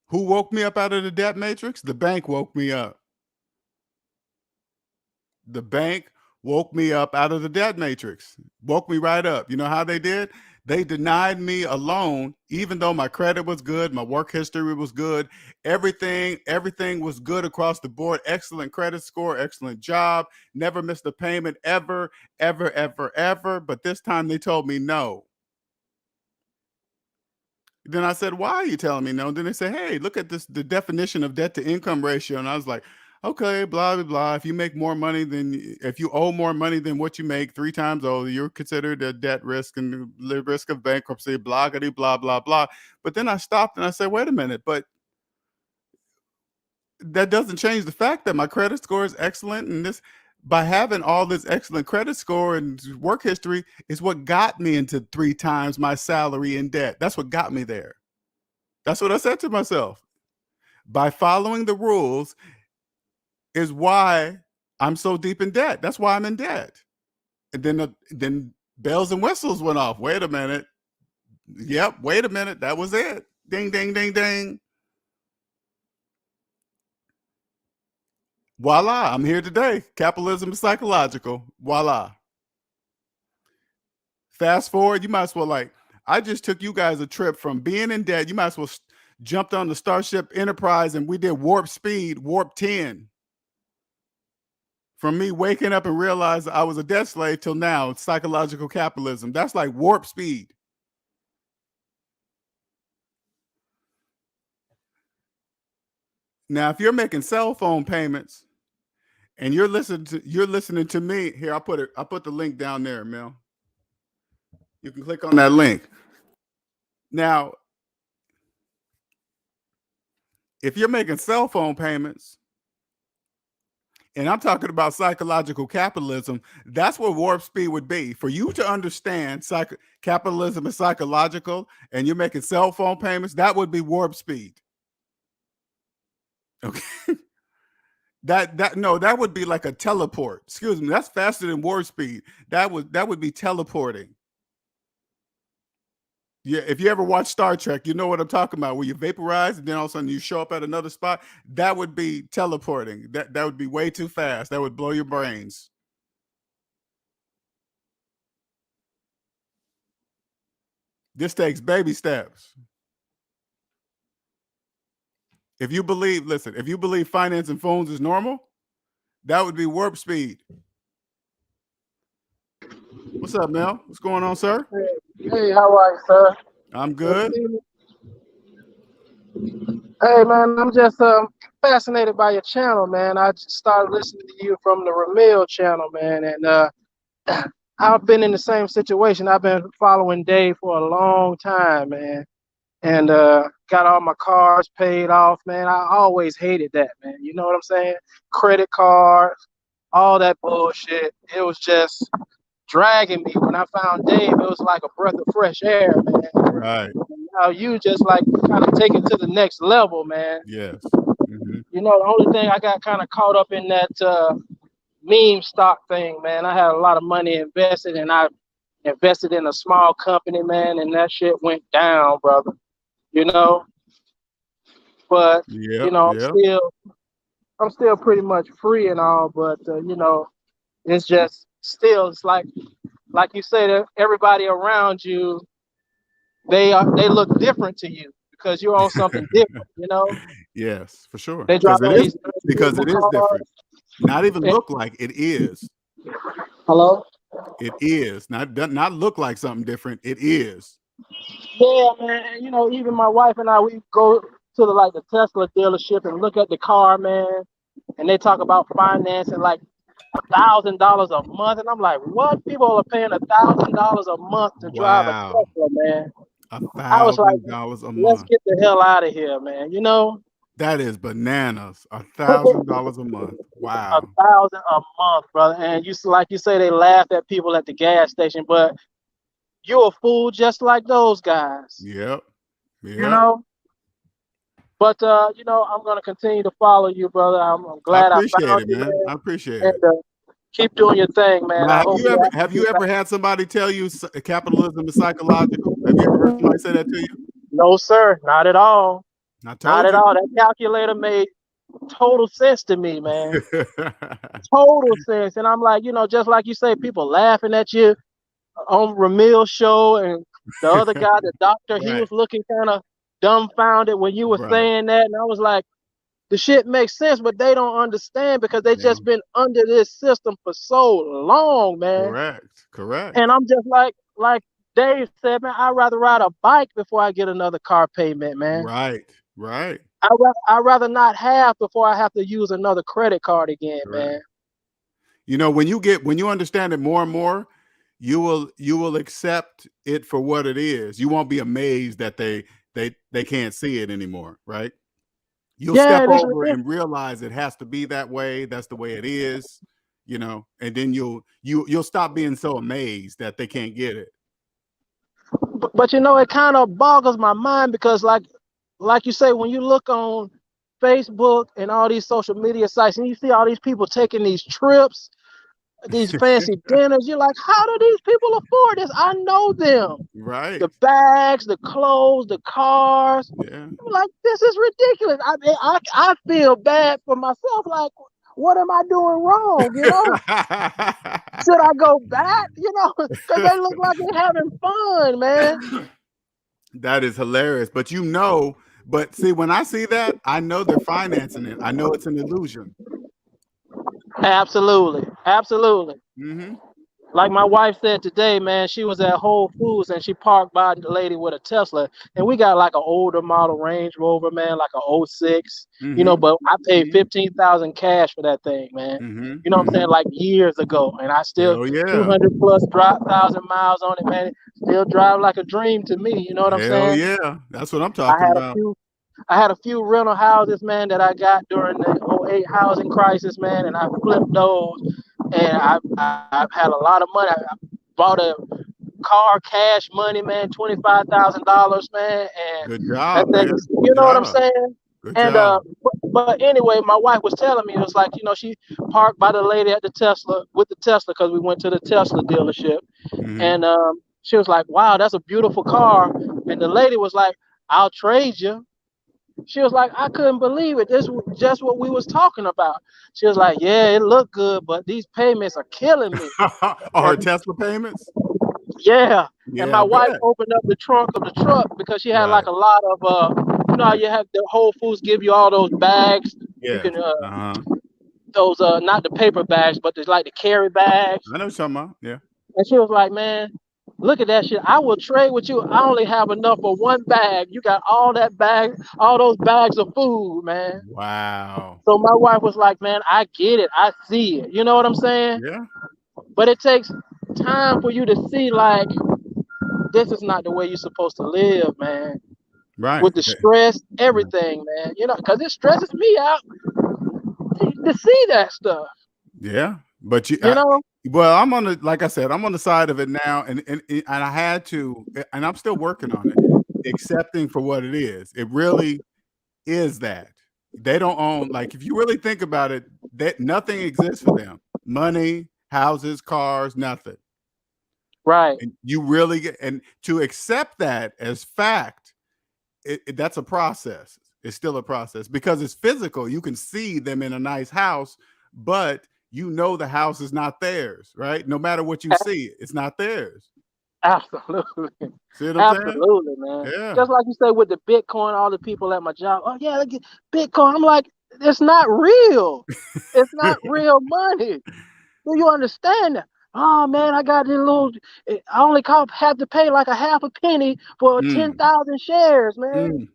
Who woke me up out of the debt matrix? The bank woke me up. The bank woke me up out of the debt matrix. Woke me right up. You know how they did? They denied me a loan, even though my credit was good, my work history was good, everything was good across the board. Excellent credit score, excellent job, never missed a payment ever, ever, ever, ever. But this time they told me no. Then I said, why are you telling me no? Then they said, hey, look at this, the definition of debt to income ratio. And I was like, okay, blah, blah, blah. If you owe more money than what you make 3 times over, you're considered a debt risk and the risk of bankruptcy, blah, blah, blah, blah. But then I stopped and I said, wait a minute, but that doesn't change the fact that my credit score is excellent. And by having all this excellent credit score and work history is what got me into 3 times my salary in debt. That's what got me there. That's what I said to myself. By following the rules is why I'm so deep in debt. That's why I'm in debt. And then bells and whistles went off. Wait a minute. Yep. Wait a minute. That was it. Ding, ding, ding, ding. Voila. I'm here today. Capitalism is psychological. Voila. Fast forward. You might as well, I just took you guys a trip from being in debt. You might as well jumped on the Starship Enterprise and we did warp speed, warp 10. From me waking up and realize I was a debt slave till now, psychological capitalism. That's like warp speed. Now, if you're making cell phone payments and you're listening to me here, I put the link down there, Mel. You can click on that link. Now, if you're making cell phone payments, and I'm talking about psychological capitalism, that's what warp speed would be. For you to understand capitalism is psychological and you're making cell phone payments, that would be warp speed. Okay. That would be like a teleport. Excuse me, that's faster than warp speed. That would be teleporting. Yeah, if you ever watch Star Trek, you know what I'm talking about, where you vaporize and then all of a sudden you show up at another spot. That would be teleporting. That would be way too fast. That would blow your brains. This takes baby steps. If you believe financing phones is normal, that would be warp speed. What's up, Mel? What's going on, sir? Hey, how are you, sir? I'm good. Hey, man, I'm just fascinated by your channel, man. I just started listening to you from the Ramil channel, man, and I've been in the same situation. I've been following Dave for a long time, man, and got all my cars paid off, man. I always hated that, man. You know what I'm saying? Credit cards, all that bullshit. It was just dragging me. When I found Dave, it was like a breath of fresh air, man. Right. Now you just like kind of take it to the next level, man. Yes. You know, the only thing I got kind of caught up in that meme stock thing, man. I had a lot of money invested, and I invested in a small company, man, and that shit went down, brother. You know, but you know, I'm still pretty much free and all, but you know, it's just still, it's like you say, that everybody around you, they look different to you because you're on something different, you know. Yes, for sure. They drop because it is different. Not even look like it is. Hello. It is not look like something different. It is. Yeah, man. You know, even my wife and I, we go to the Tesla dealership and look at the car, man, and they talk about financing like $1,000 a month, and I'm like, what? People are paying $1,000 a month to drive a Tesla, man. I was like, $1,000 a month. Let's get the hell out of here, man. You know, that is bananas. $1,000 a month. Wow. $1,000 a month, brother. And you like you say, they laughed at people at the gas station, but you're a fool just like those guys. Yep. You know. But you know, I'm gonna continue to follow you, brother. I'm glad I found you, man. I appreciate it. Keep doing your thing, man. Now, have you ever had somebody tell you capitalism is psychological? Have you ever heard somebody say that to you? No, sir, not at all. Not at all. That calculator made total sense to me, man. Total sense. And I'm like, you know, just like you say, people laughing at you on Ramil's show, and the other guy, the doctor, he was looking kind of dumbfounded when you were saying that, and I was like, the shit makes sense, but they don't understand because they just been under this system for so long, man. Correct. And I'm just like Dave said, man, I'd rather ride a bike before I get another car payment, man. Right. I'd rather not have before I have to use another credit card again, man. You know, when you understand it more and more, you will accept it for what it is. You won't be amazed that they can't see it anymore, right? You'll step over and realize it has to be that way. That's the way it is, you know, and then you'll stop being so amazed that they can't get it. But you know, it kind of boggles my mind because like you say, when you look on Facebook and all these social media sites and you see all these people taking these trips, these fancy dinners, you're like, how do these people afford this? I know them. Right. The bags, the clothes, the cars. Yeah. I'm like, this is ridiculous. I feel bad for myself. Like, what am I doing wrong? You know? Should I go back? You know, because they look like they're having fun, man. That is hilarious. But see, when I see that, I know they're financing it. I know it's an illusion. Absolutely. Mm-hmm. Like my wife said today, man, she was at Whole Foods and she parked by the lady with a Tesla, and we got like an older model Range Rover, man, like a '06, Mm-hmm. but I paid 15,000 cash for that thing, man. Mm-hmm. You know what I'm Mm-hmm. saying? Like years ago, and I still Hell yeah. 200 plus thousand miles on it, man. Still drive like a dream to me. You know what I'm Hell saying? yeah. That's what I'm I talking had a about. few I had a few rental houses, man, that I got during the '08 housing crisis, man, and I flipped those, and I've had a lot of money. I bought a car, cash money, man, $25,000, man, and Good that job, thing, man. you Good know what I'm job. saying? Good And job. but anyway, my wife was telling me, it was like, she parked by the lady at the Tesla with the Tesla, because we went to the Tesla dealership, Mm-hmm. and she was like, "Wow, that's a beautiful car," and the lady was like, "I'll trade you." She was like, "I couldn't believe it. This was just what we was talking about." She was like, "Yeah, it looked good, but these payments are killing me." Are her And Tesla payments? yeah, and Yeah, my I wife bet. opened up the trunk of the truck because she had like Right. a lot of how you have the Whole Foods give you all those bags. You Yeah. can Uh-huh. those not the paper bags, but there's like the carry bags. I know what you're talking about. Yeah. And she was like, "Man, look at that shit. I will trade with you. I only have enough for one bag. You got all those bags of food, man." Wow. So my wife was like, "Man, I get it. I see it." You know what I'm saying? Yeah. But it takes time for you to see, like, this is not the way you're supposed to live, man. Right. With the stress, everything, man. Because it stresses me out to see that stuff. Yeah. But You know? well, I'm on the, like I said, I'm on the side of it now, and I had to, and I'm still working on it, accepting for what it is. It really is that they don't own, like, if you really think about it, that nothing exists for them. Money, houses, cars, nothing. Right. And you really get, and to accept that as fact, that's a process. It's still a process because it's physical. You can see them in a nice house, but the house is not theirs, right? No matter what you see, it's not theirs. Absolutely. See what I'm saying? Absolutely, man. Yeah. Just like you say with the Bitcoin, all the people at my job, "Oh yeah, look at Bitcoin." I'm like, it's not real. It's not real money. Do you understand that? "Oh man, I got this little. I only have to pay like a half a penny for Mm, 10,000 shares, man. mm.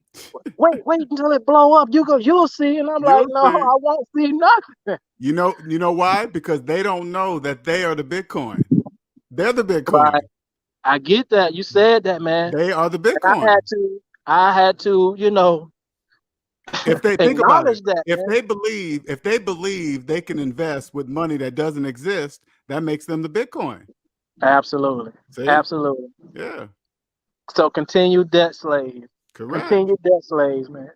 Wait until it blow up. You'll see." And I'm like, You'll "No, see. I won't see nothing." You know why? Because they don't know that they are the Bitcoin. They're the Right. Bitcoin. I get that. You said that, man. They are the And Bitcoin. I had to, If they think about it, acknowledge that, man. if they believe they can invest with money that doesn't exist, that makes them the Bitcoin. Absolutely. See? Absolutely. Yeah. So continue debt slaves. Correct. Continue debt slaves, man.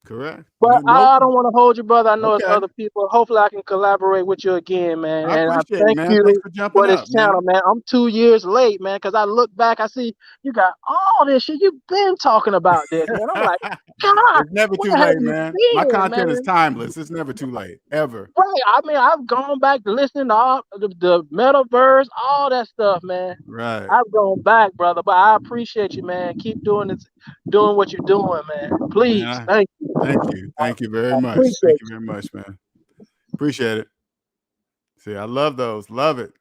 Correct. But No. I don't want to hold you, brother. I know it's Okay. other people. Hopefully, I can collaborate with you again, man. I And I appreciate it, thank man. Thanks you for jumping for this up, channel, man. man. I'm 2 years late, man, because I look back, I see you got all this shit. You've been talking about this, man. I'm like, God, It's never too where have late, you man. My been, content is man? timeless. It's never too late, ever. Right. I mean, I've gone back to listening to all the metaverse, all that stuff, man. Right. I've gone back, brother, but I appreciate you, man. Keep doing this, doing what you're doing, man. Please, Man, thank you. thank you. Thank you very I much. Thank appreciate you you. very much, man. Appreciate it. See, I love those. Love it.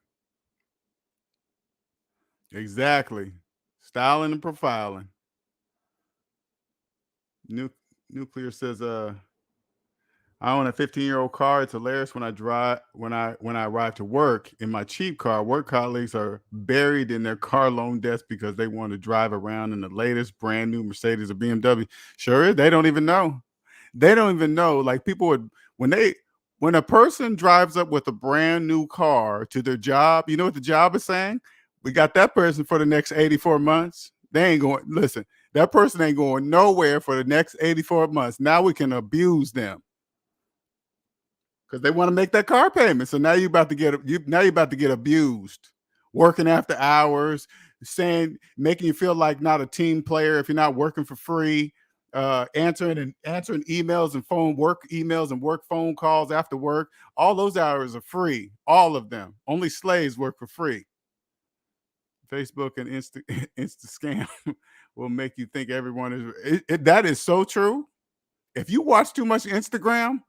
Exactly. Styling and profiling. Nuclear says, I own a 15-year-old car. It's hilarious when I arrive to work in my cheap car. Work colleagues are buried in their car loan debts because they want to drive around in the latest brand new Mercedes or BMW. Sure is. They don't even know. They don't even know. Like, people would, when a person drives up with a brand new car to their job, you know what the job is saying? We got that person for the next 84 months. They ain't going, listen, that person ain't going nowhere for the next 84 months. Now we can abuse them because they want to make that car payment. So now you're about to get abused, working after hours, making you feel like not a team player if you're not working for free, answering emails and work emails and work phone calls after work. All those hours are free, all of them. Only slaves work for free. Facebook and Insta scam will make you think everyone is. That is so true. If you watch too much Instagram,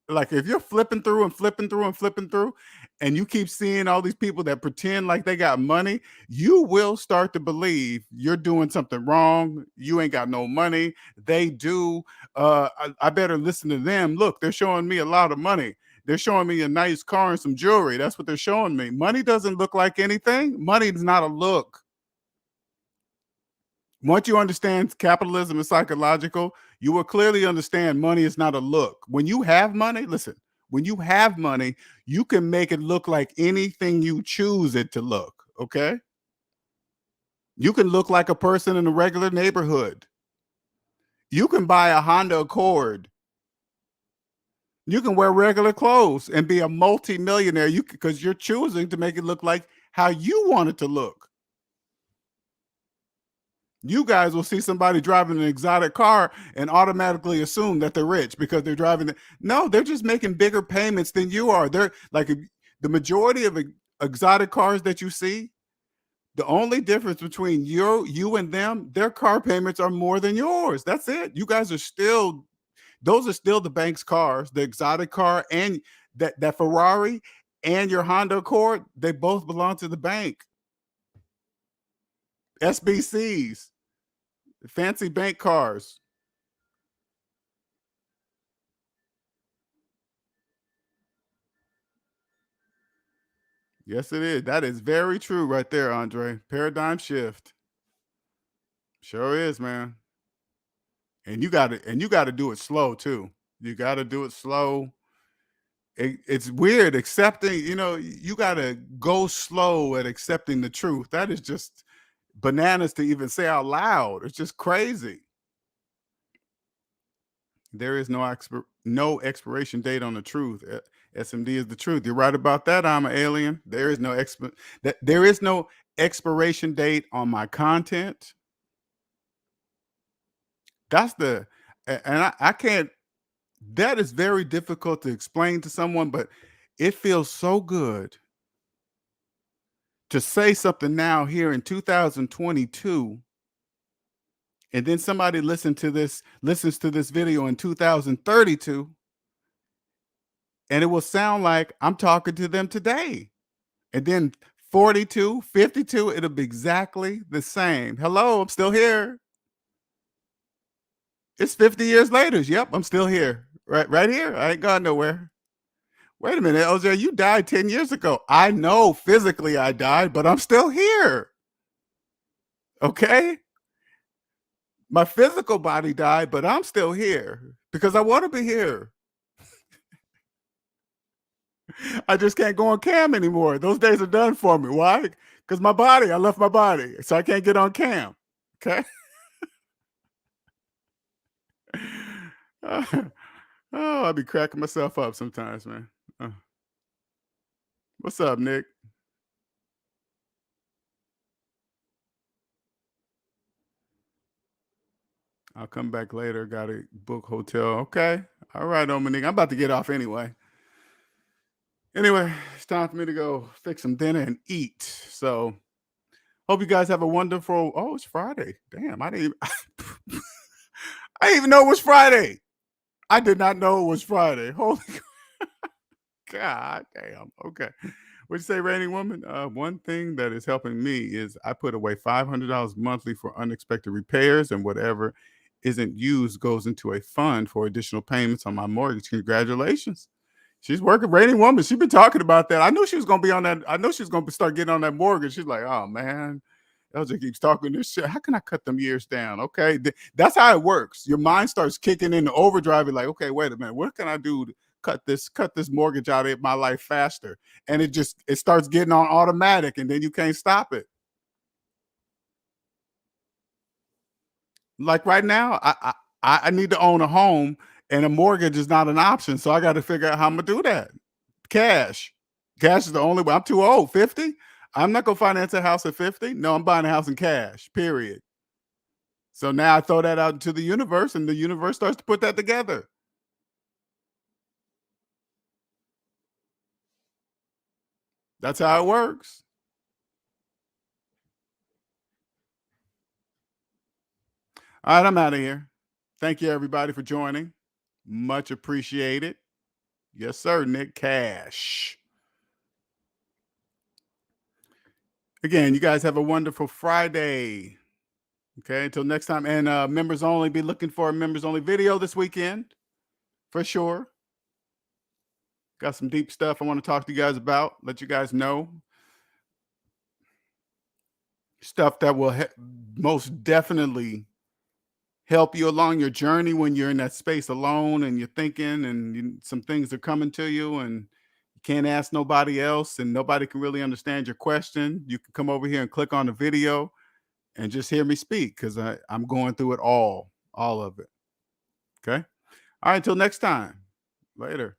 like if you're flipping through and flipping through and flipping through, and you keep seeing all these people that pretend like they got money, you will start to believe you're doing something wrong. You ain't got no money. They do. I better listen to them. Look, they're showing me a lot of money. They're showing me a nice car and some jewelry. That's what they're showing me. Money doesn't look like anything. Money is not a look. Once you understand capitalism is psychological, you will clearly understand money is not a look. When you have money, listen, when you have money, you can make it look like anything you choose it to look, okay? You can look like a person in a regular neighborhood. You can buy a Honda Accord. You can wear regular clothes and be a multi-millionaire because you're choosing to make it look like how you want it to look. You guys will see somebody driving an exotic car and automatically assume that they're rich because they're driving it. No, they're just making bigger payments than you are. They're like the majority of exotic cars that you see, the only difference between you and them, their car payments are more than yours. That's it. You guys are still, those are still the bank's cars, the exotic car and that Ferrari and your Honda Accord, they both belong to the bank. SBCs, fancy bank cars. Yes, it is. That is very true right there, Andre. Paradigm shift. Sure is, man. And you got to do it slow too. You got to do it slow. It's weird accepting, you got to go slow at accepting the truth. That is just bananas to even say out loud. It's just crazy. There is no expiration date on the truth. SMD is the truth. You're right about that. I'm an alien. There is no expiration date on my content. That's and I can't. That is very difficult to explain to someone, but it feels so good to say something now here in 2022, and then somebody listens to this video in 2032. And it will sound like I'm talking to them today. And then 42, 52, it'll be exactly the same. Hello, I'm still here. It's 50 years later. Yep, I'm still here. Right here. I ain't gone nowhere. Wait a minute, LJ, you died 10 years ago. I know physically I died, but I'm still here. Okay? My physical body died, but I'm still here because I want to be here. I just can't go on cam anymore. Those days are done for me. Why? Because I left my body. So I can't get on cam. Okay. Oh, I'll be cracking myself up sometimes, man. What's up, Nick? I'll come back later. Got to book hotel. Okay. All right, Dominique. I'm about to get off anyway. Anyway, it's time for me to go fix some dinner and eat. So hope you guys have a wonderful. Oh, it's Friday. Damn, I didn't even know it was Friday. I did not know it was Friday. Holy God damn. Okay. What'd you say, Rainy Woman? One thing that is helping me is I put away $500 monthly for unexpected repairs, and whatever isn't used goes into a fund for additional payments on my mortgage. Congratulations. She's working. Rainy Woman. She's been talking about that. I knew she was going to be on that. I know she's going to start getting on that mortgage. She's like, oh, man. LJ keeps talking this shit. How can I cut them years down? Okay. That's how it works. Your mind starts kicking into overdrive. You're like, okay, wait a minute. What can I do to cut this mortgage out of my life faster? And it starts getting on automatic, and then you can't stop it. Like right now, I need to own a home, and a mortgage is not an option. So I got to figure out how I'm gonna do that. Cash is the only way. I'm too old. 50. I'm not gonna finance a house at 50. No, I'm buying a house in cash. Period. So now I throw that out into the universe, and the universe starts to put that together. That's how it works. All right, I'm out of here. Thank you, everybody, for joining. Much appreciated. Yes, sir, Nick Cash. Again, you guys have a wonderful Friday. Okay, until next time. And members only, be looking for a members only video this weekend for sure. Got some deep stuff I want to talk to you guys about, let you guys know. Stuff that will most definitely help you along your journey when you're in that space alone and you're thinking and some things are coming to you and you can't ask nobody else and nobody can really understand your question. You can come over here and click on the video and just hear me speak because I'm going through it all of it. Okay. All right. Until next time. Later.